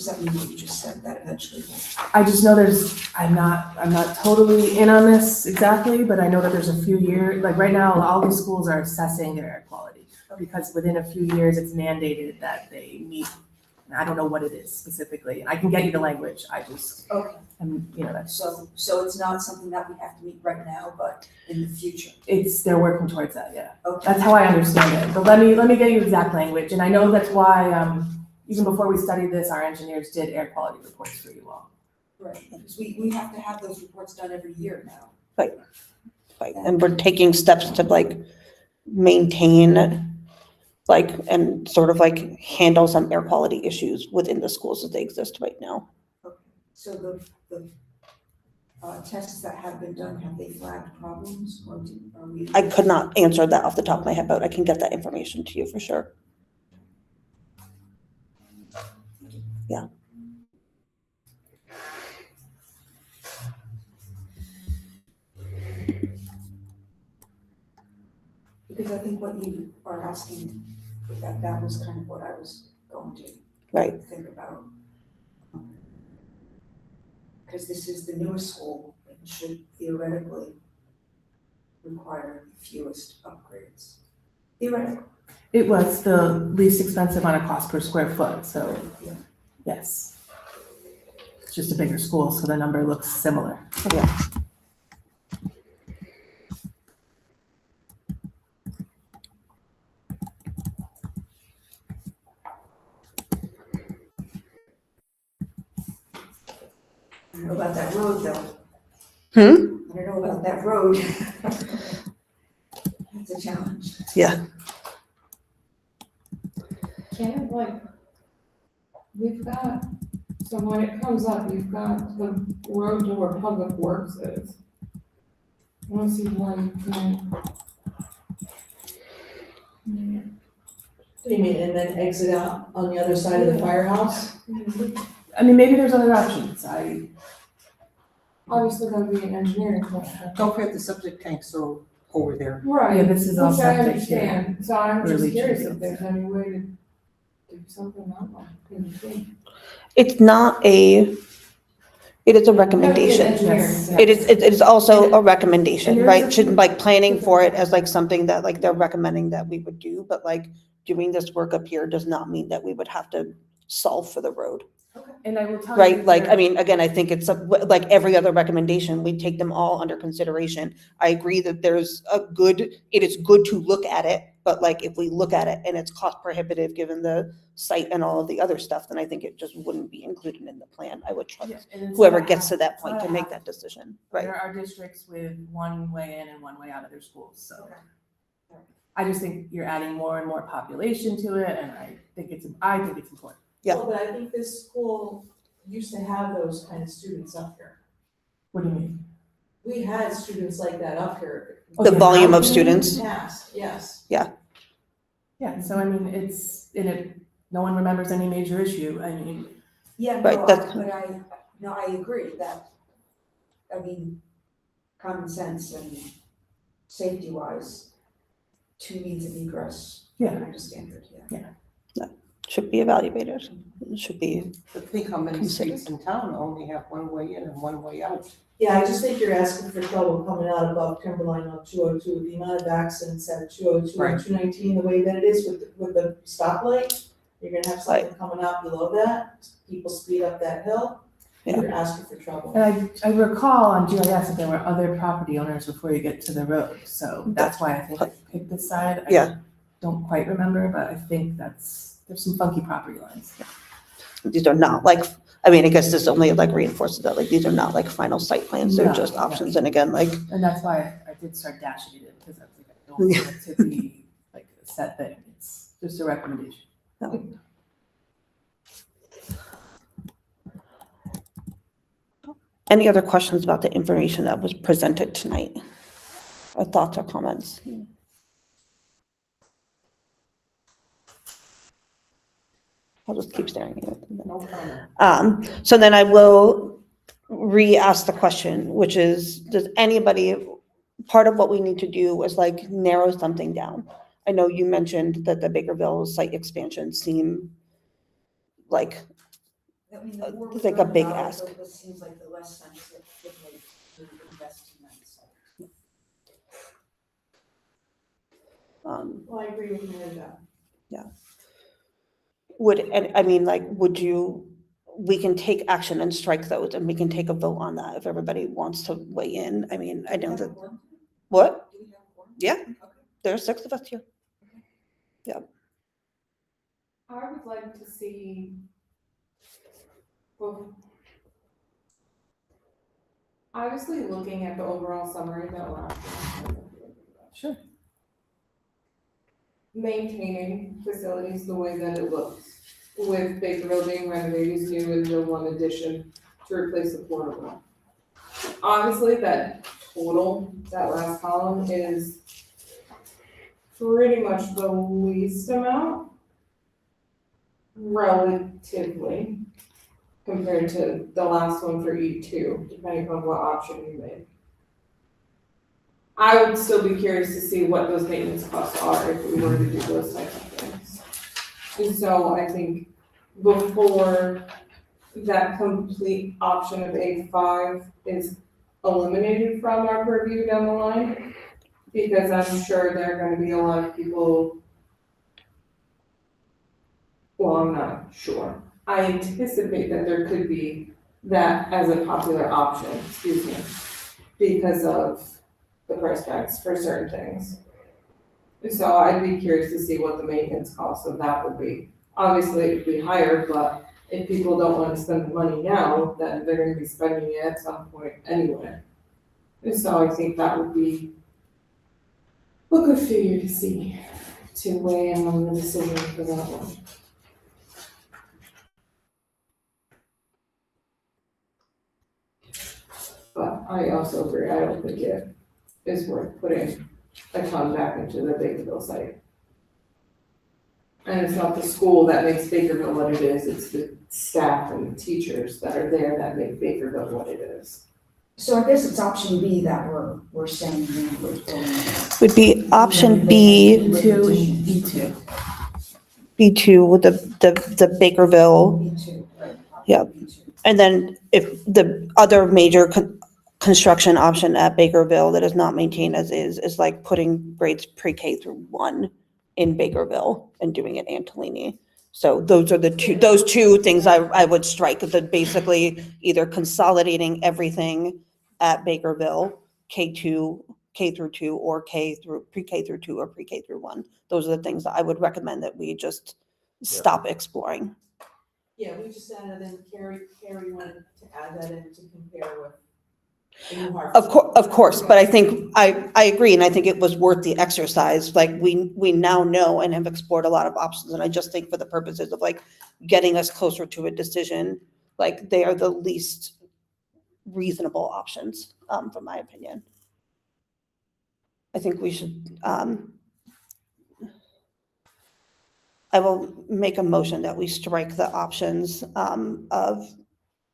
that mean, what you just said, that eventually will?
I just know I'm not totally in on this exactly, but I know that there's a few years, like right now, all these schools are assessing their air quality. Because within a few years, it's mandated that they meet, and I don't know what it is specifically. I can get you the language, I just,
Okay,
that's,
so it's not something that we have to meet right now, but in the future?
they're working towards that, yeah.
Okay.
That's how I understand it, but let me get you exact language, and I know that's why, even before we studied this, our engineers did air quality reports for you all.
Right, because we have to have those reports done every year now.
Right, and we're taking steps to like maintain like, and sort of like handle some air quality issues within the schools as they exist right now.
Okay. So the tests that have been done, have they flagged problems, or are we?
I could not answer that off the top of my head, but I can get that information to you for sure. Yeah.
Because I think what you are asking, that was kind of what I was going to
Right.
think about. Because this is the newest school, it should theoretically require the fewest upgrades. Theoretically.
It was the least expensive on a cost per square foot, so,
Yeah.
yes. It's just a bigger school, so the number looks similar.
I don't know about that road though.
Hmm?
I don't know about that road. That's a challenge.
Yeah.
Can like, we've got, so when it comes up, you've got the road to where Public Works is. I wanna see one,
You mean, and then exit out on the other side of the firehouse?
I mean, maybe there's other options,
obviously that'd be an engineering question.
Don't forget the septic tanks are over there.
Right.
Yeah, this is all
Which I
septic here.
understand, so I'm
Really
just curious
true.
if there's any way to do something that way in between.
It's not it is a recommendation.
Yes.
It is also a recommendation,
And there is
right?
a-
Should like planning for it as like something that like they're recommending that we would do, but like doing this work up here does not mean that we would have to solve for the road,
and I will tell you.
right? Like, I
there-
mean, again, I think it's like every other recommendation, we take them all under consideration. I agree that it is good to look at it, but like if we look at it and it's cost prohibitive given the site and all of the other stuff, then I think it just wouldn't be included in the plan. I would
Yeah,
trust
and it's
whoever
not
gets to
half-
that
it's
point
not
to make
half.
that decision, right?
There are districts with one way in and one way out of their schools, so.
Okay.
I just think you're adding more and more population to it, and I think it's important.
Yeah.
Well, but I think this school used to have those kind of students up here.
What do you mean?
We had students like that up here.
The
Okay,
volume of
how-
students.
Yes, yes.
Yeah, so I mean, no one remembers any major issue, I mean,
Yeah,
Right,
no,
that's-
I agree that, I mean, common sense and safety wise, 2 means of egress.
Yeah.
Kind of standard, yeah.
Should be evaluated. It should be,
But think how many
Consider-
streets in town only have one way in and one way out.
Yeah, I just think you're asking for trouble coming out above Timberline on 202, the amount of accidents at 202
Right.
and 219, the way that it is with the stoplight. You're gonna have something coming out below that, people speed up that hill, you're asking for trouble.
and I recall on GIS that there were other property owners before you get to the road, so that's why I think I picked this side.
Yeah.
don't quite remember, but I think there's some funky property lines.
These are not like, I mean, I guess this only like reinforces that, like, these are not like final site plans, they're
No,
just
no.
options, and again, like,
And that's why I did start dashing it, because I was like, I don't want it to be like a set thing, it's just a recommendation.
any other questions about the information that was presented tonight? Or thoughts or comments? I'll just keep staring at it.
No comment.
So then I will re-ask the question, which is, does anybody, part of what we need to do is like narrow something down. I know you mentioned that the Bakerville site expansion seem like,
I mean, the more we
It's like a
learn
big
about it,
ask.
It seems like the less sense it makes to invest in that site.
Well, I agree with Mary Beth.
would you, we can take action and strike those, and we can take a vote on that if everybody wants to weigh in. I mean, I know that, what?
Do we have a quorum?
Yeah.
Okay.
There are 6 of us here.
I would like to see, well, obviously looking at the overall summary that we're after.
Sure.
Maintaining facilities the way that it looks, with Bakerville being renovated new and no one addition to replace the portable. Obviously, that total, that last column is pretty much the least amount relatively compared to the last one for E2, depending on what option you make. I would still be curious to see what those maintenance costs are if we were to do those types of things. And so I think before that complete option of A5 is eliminated from our purview down the line, because I'm sure there are gonna be a lot of people, well, I'm not sure. I anticipate that there could be that as a popular option, excuse me, because of the price tags for certain things. So I'd be curious to see what the maintenance cost of that would be. Obviously, it would be higher, but if people don't wanna spend the money now, then they're gonna be spending it at some point anyway. And so I think that would be a good figure to see, to weigh in on the decision for that one. But I also agree, I don't think it is worth putting a ton back into the Bakerville site. And it's not the school that makes Bakerville what it is, it's the staff and the teachers that are there that make Bakerville what it is.
So I guess it's option B that we're saying we would go in.
Would be option B,
E2 and E2.
B2 with the Bakerville,
B2, right?
Yeah.
B2.
and then if the other major construction option at Bakerville that is not maintained as is like putting grades pre-K through 1 in Bakerville and doing it Antolini. So those are those two things I would strike, that basically either consolidating everything at Bakerville, K through 2, or pre-K through 2 or pre-K through 1. Those are the things that I would recommend that we just stop exploring.
Yeah, we just added in, Carrie wanted to add that in to compare with the New Hartford.
Of course, but I think, I agree, and I think it was worth the exercise. Like, we now know and have explored a lot of options, and I just think for the purposes of like getting us closer to a decision, like they are the least reasonable options, from my opinion. I think we should, I will make a motion that we strike the options of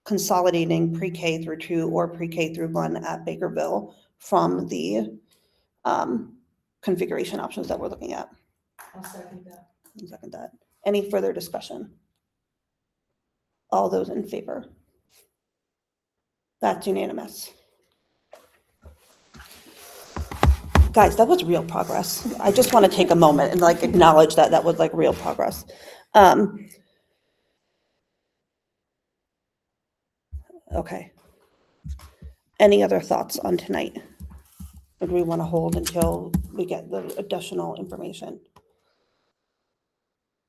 consolidating pre-K through 2 or pre-K through 1 at Bakerville from the configuration options that we're looking at.
I'll second that.
I'll second that. Any further discussion? All those in favor? That's unanimous. Guys, that was real progress. I just want to take a moment and like acknowledge that that was like real progress. Okay. Any other thoughts on tonight? Or do we want to hold until we get the additional information?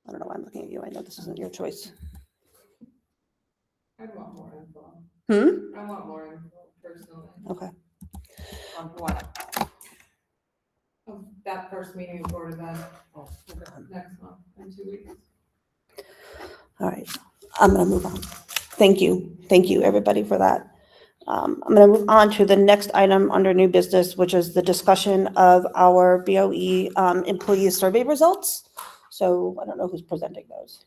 I don't know why I'm looking at you. I know this isn't your choice.
I'd want more info.
Hmm?
I want more info personally.
Okay.
On what?
Of that first meeting of Board of Ed next month in 2 weeks.
All right. I'm going to move on. Thank you. Thank you, everybody, for that. I'm going to move on to the next item under new business, which is the discussion of our BOE employee survey results. So I don't know who's presenting those.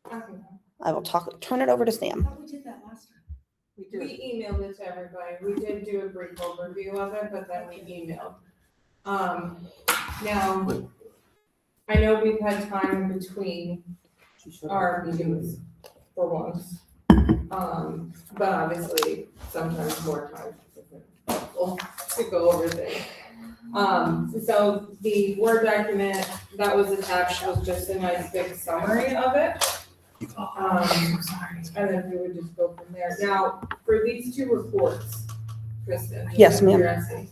I think
I will turn it over to Sam.
How we did that last time?
we emailed it to everybody. We did do a brief overview of it, but then we emailed. Now, I know we've had time in between our meetings for once. But obviously, sometimes more time isn't helpful to go over things. So the Word document that was attached was just a nice big summary of it. And then we would just go from there. Now, for these two reports, Kristen. just
Yes,
out of
ma'am.
curiosity,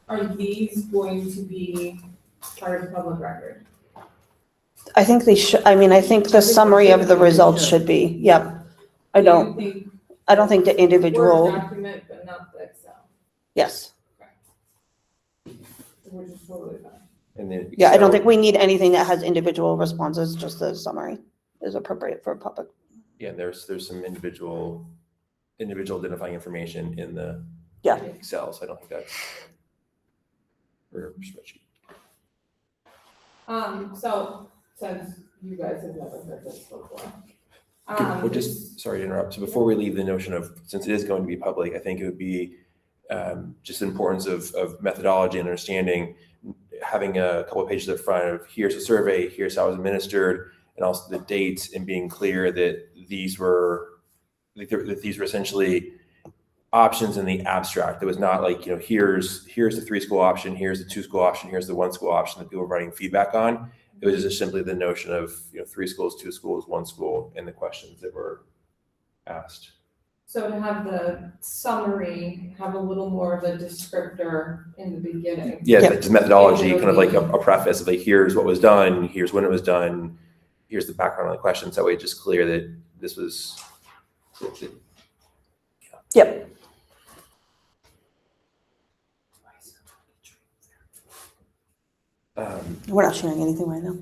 are these going to be part of public record?
I think they should, I mean, I think the summary of the results should be, yep. I
Do
don't
you think
think the individual,
Word document, but not the Excel,
yes.
which is totally fine.
And then
Yeah, I don't
Excel-
think we need anything that has individual responses, just the summary is appropriate for public.
Yeah, there's some individual identifying information in the
Yeah.
Excel, so I don't think that's or spreadsheet.
So since you guys have never heard this before.
Well, just, sorry to interrupt. So before we leave the notion of, since it is going to be public, I think it would be just the importance of methodology and understanding, having a couple of pages up front of here's a survey, here's how it was administered, and also the dates, and being clear that these were essentially options in the abstract. It was not like, here's the 3-school option, here's the 2-school option, here's the 1-school option that people were writing feedback on. It was just simply the notion of, 3 schools, 2 schools, 1 school, and the questions that were asked.
So to have the summary, have a little more of a descriptor in the beginning.
Yeah,
Yep.
like just methodology, kind of like a preface of like, here's what was done, here's when it was done, here's the background on the questions. That way it's just clear that this was.
Yep. We're not sharing anything right now.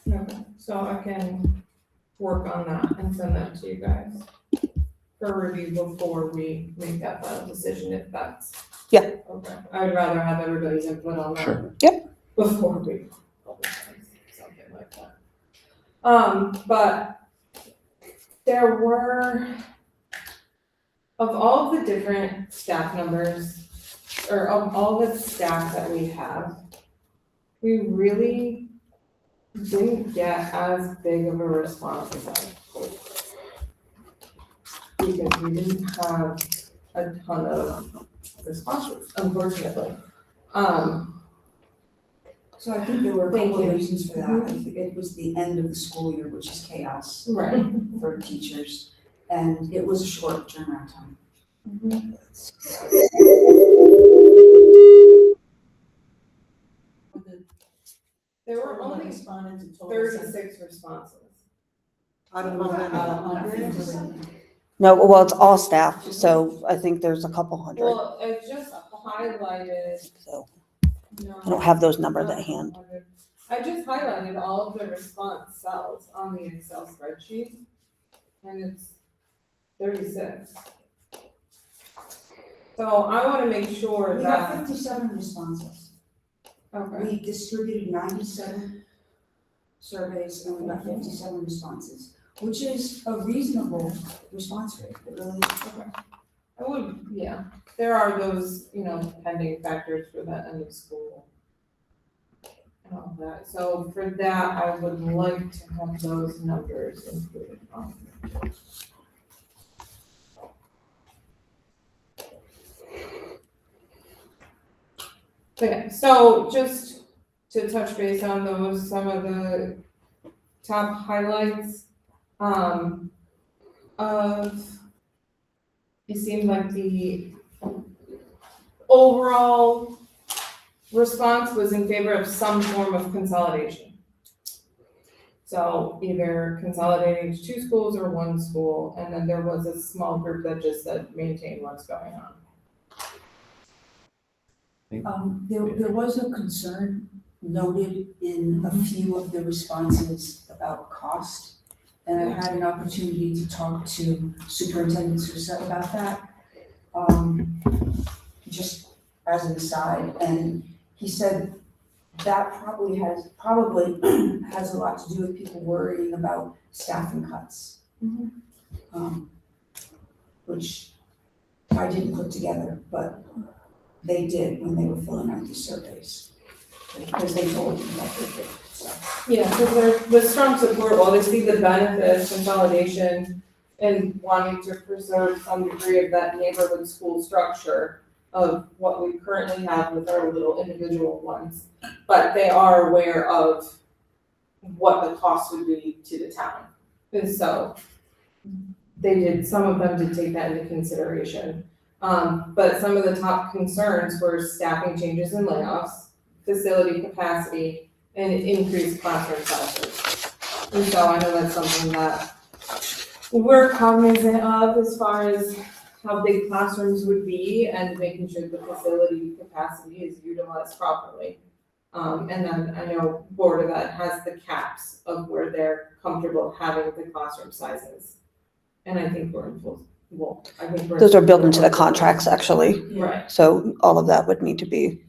Okay, so I can work on that and send that to you guys for review before we make that final decision, if that's.
Yeah.
Okay, I would rather have everybody's input on that.
Sure.
Yep.
Before we, something like that. But there were, of all of the different staff numbers, or of all the staff that we have, we really didn't get as big of a response as I hoped. Because we didn't have a ton of responses, unfortunately.
So I think there were a
Thank
couple
you.
of reasons for that. I think it was the end of the school year, which is chaos
Right.
for teachers, and it was a short turnaround time.
There were only
responded to total.
36 responses.
Out of
Out of
100.
No, well, it's all staff, so I think there's a couple hundred.
Well, I just highlighted,
So
no.
I don't have those numbers at hand.
I just highlighted all of the response cells on the Excel spreadsheet, and it's 36. So I wanna make sure
We got
that,
57 responses.
okay,
We distributed 97 surveys, and we got 57 responses, which is a reasonable response rate. It really is.
I would, yeah, there are those, pending factors for that end of school. And all that, so for that, I would like to have those numbers included on. Okay, so just to touch base on those, some of the top highlights, it seemed like the overall response was in favor of some form of consolidation. So either consolidating to 2 schools or 1 school, and then there was a small group that just said maintain what's going on.
There was a concern noted in a few of the responses about cost. And I had an opportunity to talk to Superintendent Sousa about that. Just as an aside, and he said that probably has a lot to do with people worrying about staffing cuts. Which I didn't put together, but they did when they were filling out these surveys. Because they told me that they did, so.
Yeah, because they're with strong support, while they see the benefit of consolidation and wanting to preserve some degree of that neighborhood school structure of what we currently have with our little individual ones. But they are aware of what the cost would be to the town. And so some of them did take that into consideration. But some of the top concerns were staffing changes and layoffs, facility capacity, and increased classroom sizes. And so I know that's something that we're cognizant of as far as how big classrooms would be and making sure the facility capacity is utilized properly. And then I know Board of Ed has the caps of where they're comfortable having the classroom sizes. And I think we're in full, I think we're.
Those are built into the contracts, actually.
Right.
So all of that would need to be,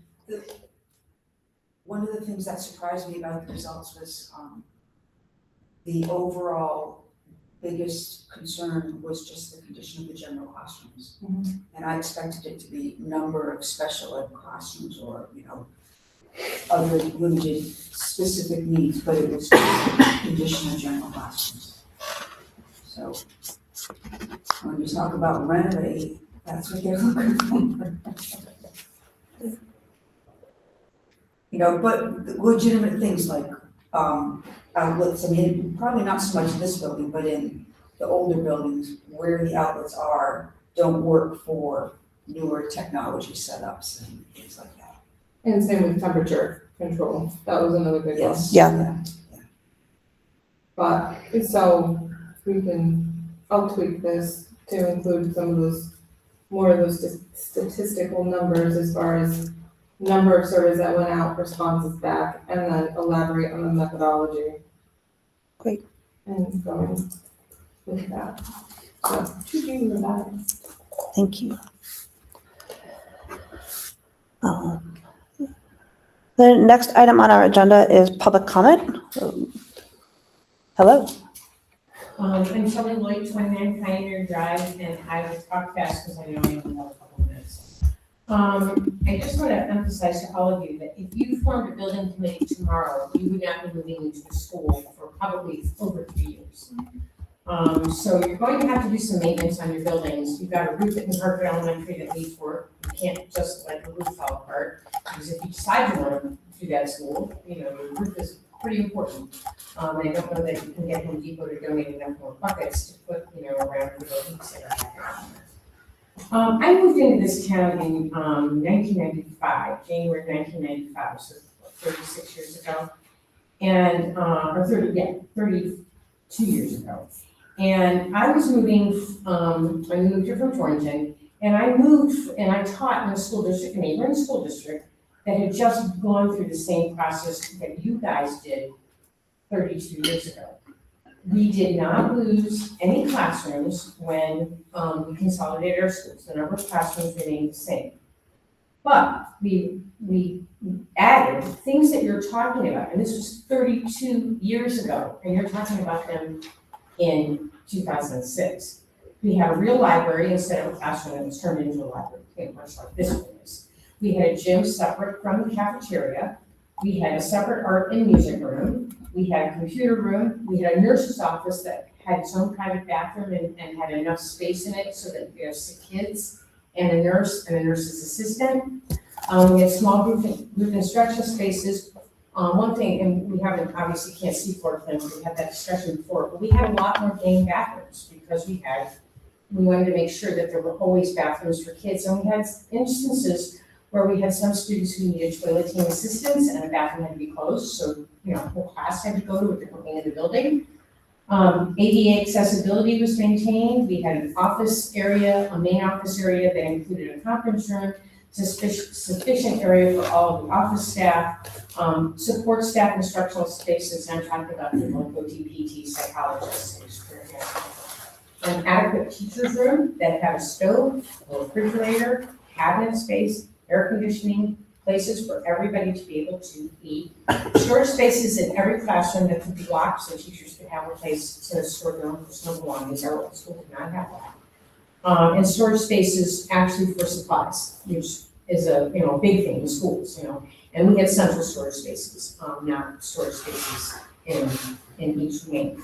One of the things that surprised me about the results was, the overall biggest concern was just the condition of the general classrooms.
Mhm.
And I expected it to be number of special ed classrooms or, other limited specific needs, but it was just condition of general classrooms. So when you talk about renovate, that's what they're looking for. But legitimate things like, outlets, probably not so much in this building, but in the older buildings where the outlets don't work for newer technology setups and things like that.
And same with temperature control, that was another big one.
Yes.
Yeah.
But, so I'll tweak this to include some of those, more of those statistical numbers as far as number of surveys that went out, responses back, and then elaborate on the methodology.
Great.
And going with that. So, to do with that.
thank you. The next item on our agenda is public comment. Hello.
I'm Shelley Lloyd, 29 Pioneer Drive, and I will talk fast because I know I only have a couple minutes. I just want to emphasize to all of you that if you formed a building committee tomorrow, you would not be moving into a school for probably over 3 years. So you're going to have to do some maintenance on your buildings. You've got a roof at New Hartford Elementary that needs work. You can't just let the roof fall apart, because if you decide you want to do that at school, your roof is pretty important. I don't know that you can get Home Depot to donate enough more buckets to put, around for the leaks that are happening. I moved into this town in 1995, January 1995, so 36 years ago, and or 32 years ago. And I was moving. I moved here from Torrington, and I moved and I taught in a school district, a neighboring school district that had just gone through the same process that you guys did 32 years ago. We did not lose any classrooms when we consolidated our schools. The number of classrooms remained the same. But we added things that you're talking about, and this was 32 years ago, and you're talking about them in 2006. We had a real library instead of a classroom that was turned into a library, much like this one is. We had a gym separate from the cafeteria. We had a separate art and music room. We had a computer room. We had a nurse's office that had its own private bathroom and had enough space in it so that there were 6 kids and a nurse and a nurse's assistant. We had small group instruction spaces. One thing, and we haven't, obviously can't see floor plans, we had that discussion before, but we had a lot more game bathrooms because we wanted to make sure that there were always bathrooms for kids. And we had instances where we had some students who needed toileting assistance and a bathroom had to be closed, so, whole class had to go to a different wing of the building. ADA accessibility was maintained. We had an office area, a main office area that included a conference room, sufficient area for all of the office staff, support staff instructional spaces, and I'm talking about people like OT, PT, psychologists, for example. An adequate teacher's room that had a stove, a refrigerator, cabinet space, air conditioning, places for everybody to be able to eat. Storage spaces in every classroom that could be locked so teachers could have a place to store their own personal belongings. Our old school did not have that. And storage spaces actually for supplies, which is a big thing in schools, And we had central storage spaces, not storage spaces in each wing.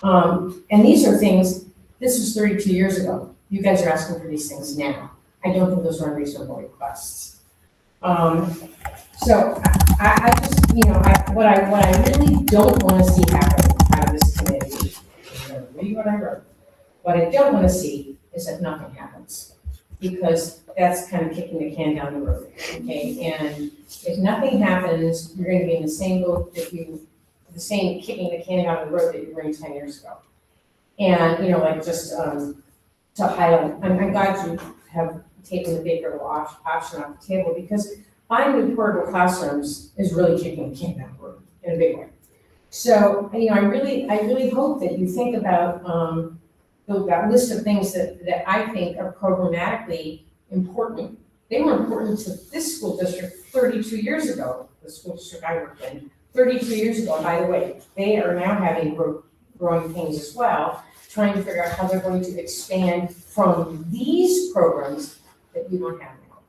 And these are things, this was 32 years ago. You guys are asking for these things now. I don't think those are unreasonable requests. So I just, what I really don't want to see happen out of this committee, read what I wrote. What I don't want to see is that nothing happens, because that's kind of kicking the can down the road, okay? And if nothing happens, you're going to be in the same boat that kicking the can down the road that you were in 10 years ago. And, to highlight, I'm glad you have taken the big little option off the table, because finding new portable classrooms is really kicking the can down the road in a big way. So, I really hope that you think about, that list of things that I think are programmatically important. They were important to this school district 32 years ago, the school district I worked in, 32 years ago. And by the way, they are now having growing pains as well, trying to figure out how they're going to expand from these programs that we don't have now.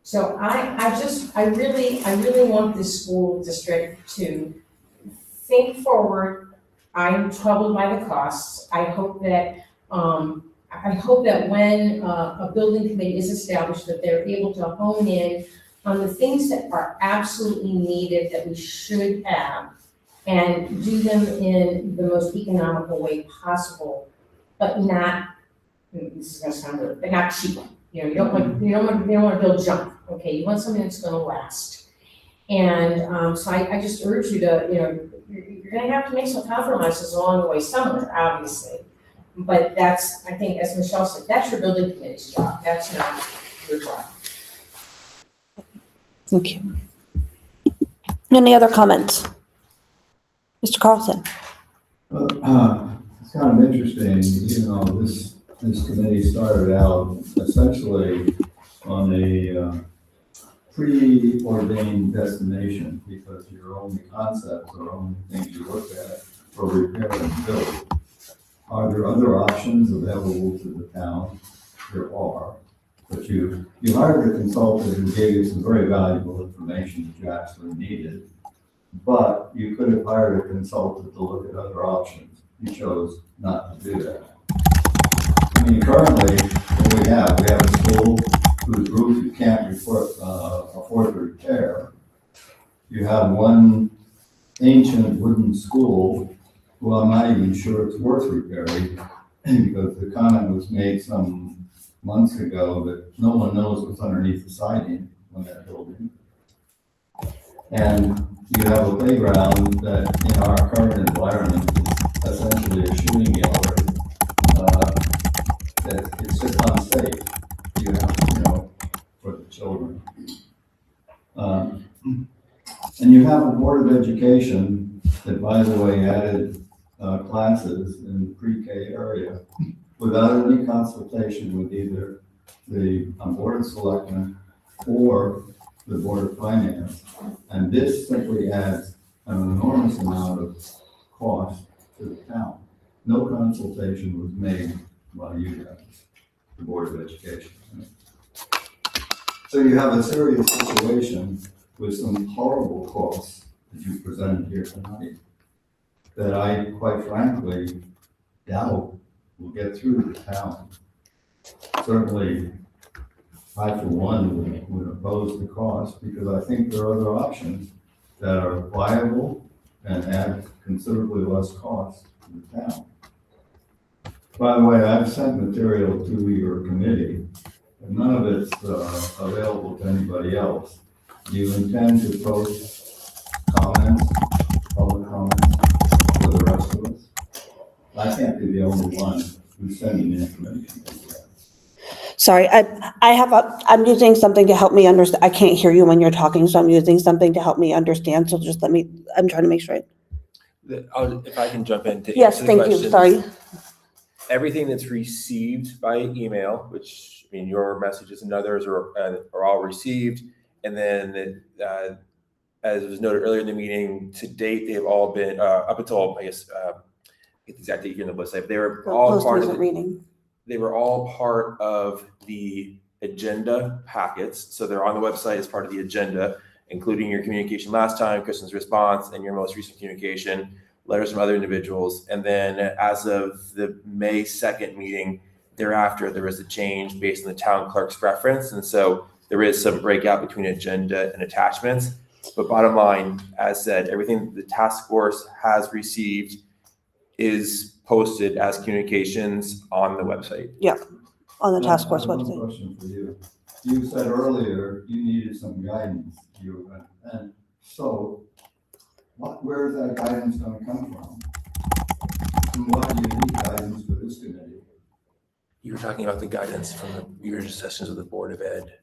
So I really want this school district to think forward. I'm troubled by the costs. I hope that when a building committee is established, that they're able to hone in on the things that are absolutely needed, that we should have, and do them in the most economical way possible, but not, this is gonna sound weird, but not cheap. You don't want to build junk, okay? You want something that's gonna last. And so I just urge you to, you're gonna have to make some compromises along the way somewhere, obviously. But that's, I think, as Michelle said, that's your building committee's job. That's not your job.
Thank you. Any other comments? Mr. Carlson?
It's kind of interesting, this committee started out essentially on a preordained destination, because your only concepts or only things you look at are repair and build. Are there other options available to the town? There are, but you hired a consultant who gave you some very valuable information that you actually needed, but you could have hired a consultant to look at other options. You chose not to do that. I mean, currently, what we have a school whose roof you can't afford to repair. You have one ancient wooden school, well, I'm not even sure it's worth repairing, because the comment was made some months ago that no one knows what's underneath the siding on that building. And you have a playground that in our current environment is essentially a shooting gallery. That it's just unsafe, for the children. And you have a Board of Education that, by the way, added classes in the pre-K area without any consultation with either the Board of Selectmen or the Board of Finance. And this simply adds an enormous amount of cost to the town. No consultation was made by you guys, the Board of Education. So you have a serious situation with some horrible costs that you presented here tonight that I, quite frankly, doubt will get through the town. Certainly, I, for one, would oppose the cost, because I think there are other options that are viable and add considerably less cost to the town. By the way, I've sent material to your committee but none of it's available to anybody else. Do you intend to post comments, public comments for the rest of us? I can't be the only one who's sending information.
Sorry, I'm using something to help me understand. I can't hear you when you're talking, so I'm using something to help me understand. So just I'm trying to make sure.
If I can jump in to
Yes,
answer the
thank you,
questions.
sorry.
Everything that's received by email, which, I mean, your messages and others are all received. And then, as was noted earlier in the meeting, to date, they've all been, up until, I guess, get the exact date here on the website, they were all
Close to
part of
isn't reading.
they were all part of the agenda packets. So they're on the website as part of the agenda, including your communication last time, Kristen's response, and your most recent communication, letters from other individuals. And then as of the May 2nd meeting, thereafter, there was a change based on the town clerk's preference. And so there is some breakout between agenda and attachments. But bottom line, as said, everything the task force has received is posted as communications on the website.
On the task force
I have one
website.
question for you. You said earlier you needed some guidance, and so where is that guidance gonna come from? And why do you need guidance for this committee?
You were talking about the guidance from your sessions with the Board of Ed.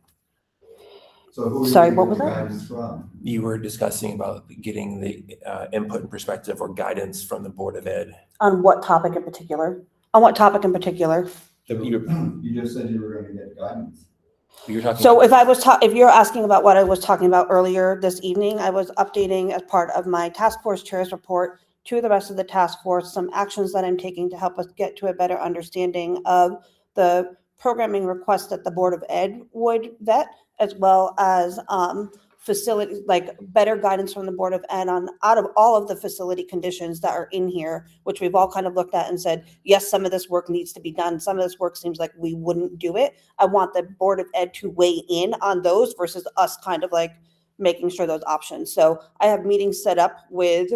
So who are you
Sorry,
getting
what was
the
that?
guidance from?
You were discussing about getting the input and perspective or guidance from the Board of Ed.
On what topic in particular? On what topic in particular?
You just said you were gonna get guidance.
You were talking.
So if you're asking about what I was talking about earlier this evening, I was updating as part of my task force chair's report to the rest of the task force, some actions that I'm taking to help us get to a better understanding of the programming requests that the Board of Ed would vet, as well as facilities, like better guidance from the Board of Ed on out of all of the facility conditions that are in here, which we've all kind of looked at and said, yes, some of this work needs to be done. Some of this work seems like we wouldn't do it. I want the Board of Ed to weigh in on those versus us kind of like making sure those options. So I have meetings set up with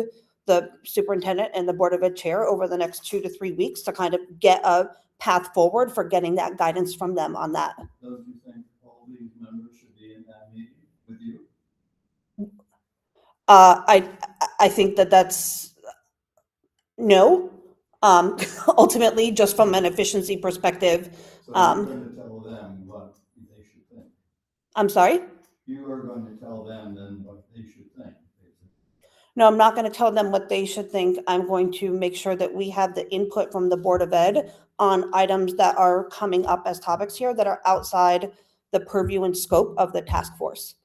the superintendent and the Board of Ed chair over the next 2 to 3 weeks to kind of get a path forward for getting that guidance from them on that.
Don't you think all these members should be in that meeting with you?
I think that's no. Ultimately, just from an efficiency perspective,
So you're going to tell them what they should think.
I'm sorry?
You are going to tell them then what they should think.
No, I'm not going to tell them what they should think. I'm going to make sure that we have the input from the Board of Ed on items that are coming up as topics here that are outside the purview and scope of the task force.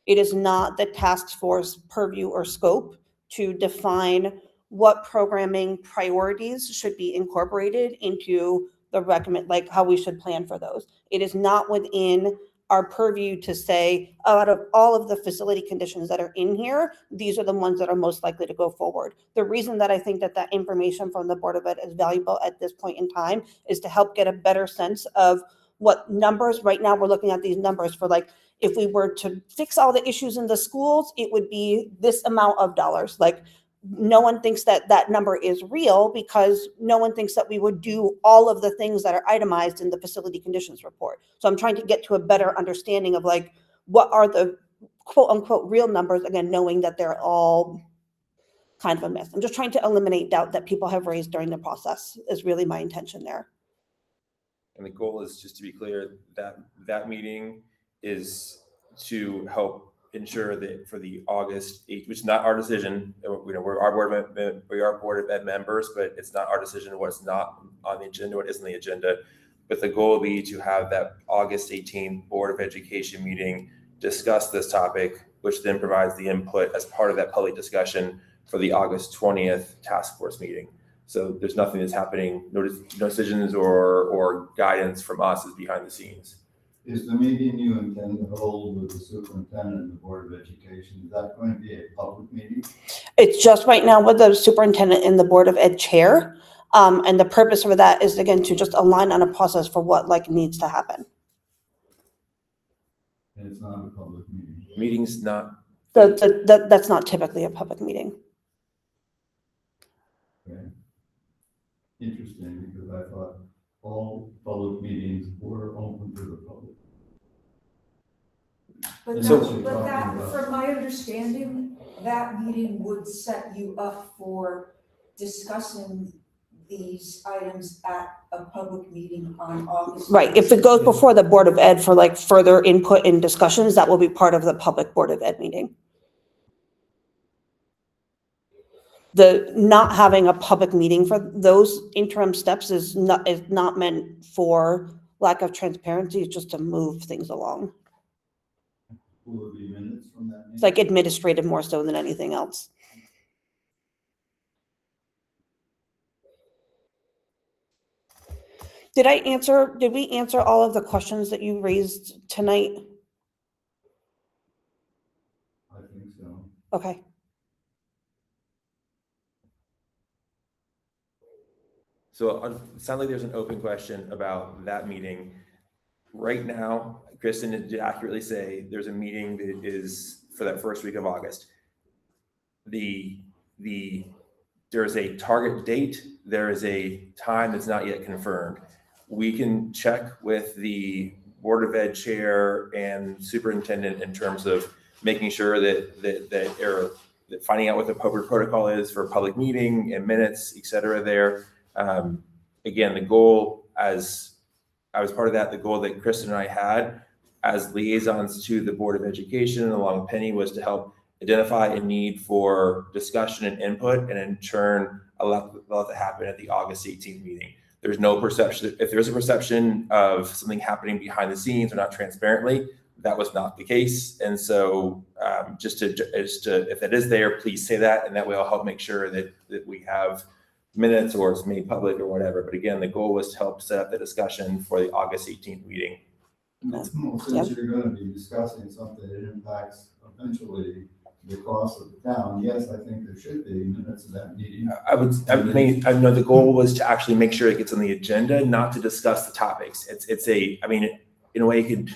It is not the task force purview or scope to define what programming priorities should be incorporated into the like how we should plan for those. It is not within our purview to say, out of all of the facility conditions that are in here, these are the ones that are most likely to go forward. The reason that I think that that information from the Board of Ed is valuable at this point in time is to help get a better sense of what numbers. Right now, we're looking at these numbers for like, if we were to fix all the issues in the schools, it would be this amount of dollars. Like, no one thinks that that number is real because no one thinks that we would do all of the things that are itemized in the facility conditions report. So I'm trying to get to a better understanding of like, what are the quote unquote real numbers, again, knowing that they're all kind of a mess. I'm just trying to eliminate doubt that people have raised during the process is really my intention there.
And the goal is, just to be clear, that that meeting is to help ensure that for the August 8th, which is not our decision, we're our Board of Ed members, but it's not our decision what's not on the agenda, what is on the agenda. But the goal will be to have that August 18th Board of Education meeting discuss this topic, which then provides the input as part of that public discussion for the August 20th task force meeting. So there's nothing that's happening, no decisions or guidance from us is behind the scenes.
Is the meeting you intend to hold with the superintendent and the Board of Education, is that going to be a public meeting?
It's just right now with the superintendent and the Board of Ed chair. And the purpose for that is, again, to just align on a process for what like needs to happen.
And it's not a public meeting?
Meetings not.
That's not typically a public meeting.
Okay. Interesting, because I thought all public meetings were open to the public.
But
So-
that, from my understanding, that meeting would set you up for discussing these items at a public meeting on August.
Right, if it goes before the Board of Ed for like further input and discussions, that will be part of the public Board of Ed meeting. The not having a public meeting for those interim steps is not meant for lack of transparency, it's just to move things along.
Will there be minutes from that meeting?
It's like administrative more so than anything else. Did we answer all of the questions that you raised tonight?
I think so.
Okay.
So it sounds like there's an open question about that meeting. Right now, Kristen did accurately say there's a meeting that is for that first week of August. There is a target date, there is a time that's not yet confirmed. We can check with the Board of Ed chair and superintendent in terms of making sure that finding out what the appropriate protocol is for public meeting and minutes, et cetera, there. Again, the goal as I was part of that, the goal that Kristen and I had as liaisons to the Board of Education along with Penny was to help identify a need for discussion and input and in turn allow that happen at the August 18th meeting. There's no perception, if there's a perception of something happening behind the scenes or not transparently, that was not the case. And so just to if that is there, please say that. And that way I'll help make sure that we have minutes or it's made public or whatever. But again, the goal was to help set up the discussion for the August 18th meeting.
Well, since you're gonna be discussing something that impacts eventually the cost of the town, yes, I think there should be minutes of that meeting.
I know the goal was to actually make sure it gets on the agenda, not to discuss the topics. In a way you could.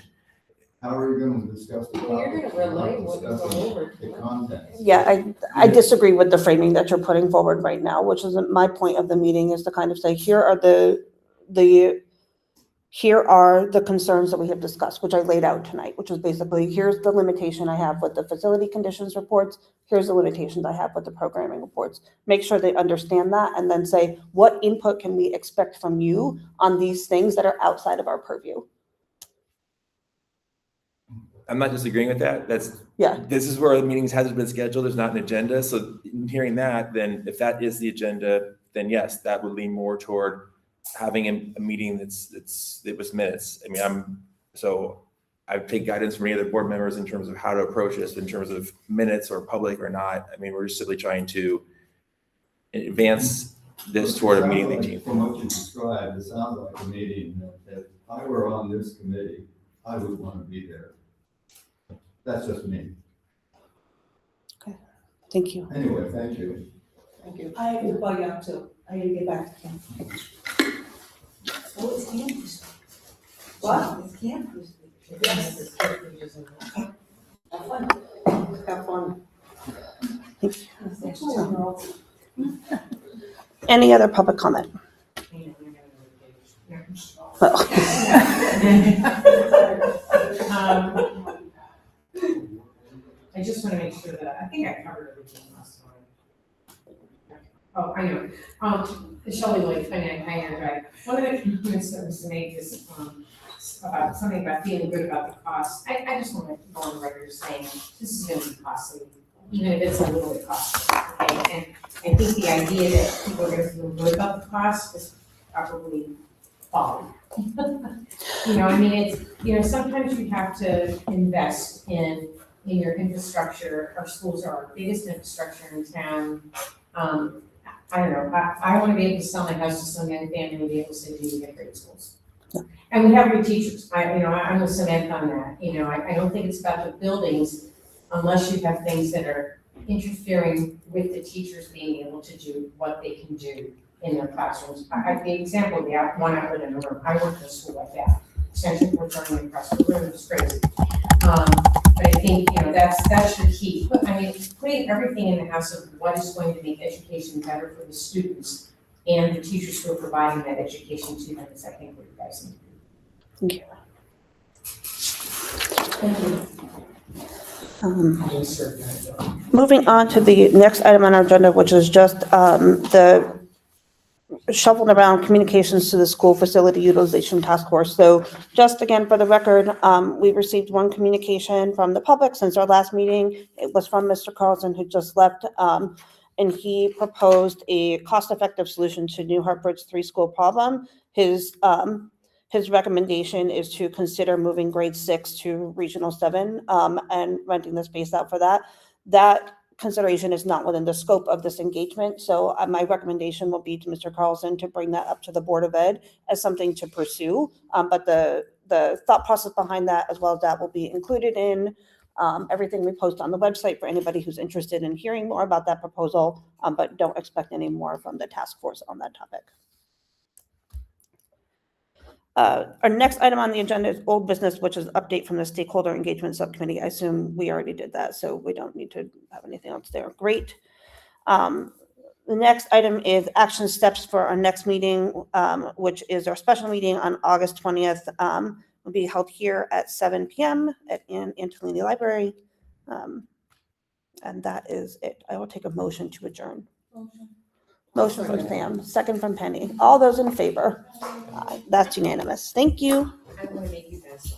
How are you gonna discuss the
Well, you're
topics?
gonna relay
You're not
what you go
discussing
over.
the content.
Yeah, I disagree with the framing that you're putting forward right now, which isn't my point of the meeting, is to kind of say, here are the concerns that we have discussed, which I laid out tonight, which is basically, here's the limitation I have with the facility conditions reports, here's the limitations I have with the programming reports. Make sure they understand that and then say, what input can we expect from you on these things that are outside of our purview?
I'm not disagreeing with that.
Yeah.
This is where the meetings hasn't been scheduled. There's not an agenda. So in hearing that, then if that is the agenda, then yes, that would lean more toward having a meeting that was minutes. I take guidance from any other board members in terms of how to approach this in terms of minutes or public or not. We're just simply trying to advance this toward a meeting.
From what you described, it sounds like a meeting that if I were on this committee, I would want to be there. That's just me.
Thank you.
Anyway, thank you.
Thank you. I have to bug out too. I need to get back to Ken.
Oh, it's campus.
What?
It's campus.
Yes. Have fun. Have fun.
Any other public comment?
I just want to make sure that, I think I covered everything last time. Oh, I know. Shelley Lloyd, 29 Pioneer Drive. One of the comments that was made is about something about feeling good about the cost. I just want to go on record saying this is going to be costly, even if it's a little bit costly. Okay? And I think the idea that people are going to feel good about the cost is probably folly. It's, sometimes you have to invest in your infrastructure. Our schools are our biggest infrastructure in town. I don't know, I want to be able to sell my house to some young family and be able to say, you get great schools.
Yeah.
And we have great teachers. I'm with Samantha on that. I don't think it's about the buildings unless you have things that are interfering with the teachers being able to do what they can do in their classrooms. The example of the one outlet in the room, I worked in a school like that. Extension cords running across the room, it's crazy. But I think, that's the key. Putting everything in the house of what is going to make education better for the students and the teachers who are providing that education to them is, I think, what you guys need to do.
Thank you.
Thank you.
Moving on to the next item on our agenda, which is just the shuffling around communications to the school facility utilization task force. So just again, for the record, we received one communication from the public since our last meeting. It was from Mr. Carlson, who just left, and he proposed a cost-effective solution to New Hartford's three-school problem. His recommendation is to consider moving grade 6 to regional 7 and renting the space out for that. That consideration is not within the scope of this engagement. So my recommendation will be to Mr. Carlson to bring that up to the Board of Ed as something to pursue. But the thought process behind that, as well as that, will be included in everything we post on the website for anybody who's interested in hearing more about that proposal, but don't expect any more from the task force on that topic. Our next item on the agenda is old business, which is update from the stakeholder engagement subcommittee. I assume we already did that, so we don't need to have anything else there. Great. The next item is action steps for our next meeting, which is our special meeting on August 20th. Will be held here at 7 p.m. at Antolini Library. And that is it. I will take a motion to adjourn. Motion from Pam, second from Penny. All those in favor? That's unanimous. Thank you.
I'm gonna make you guys.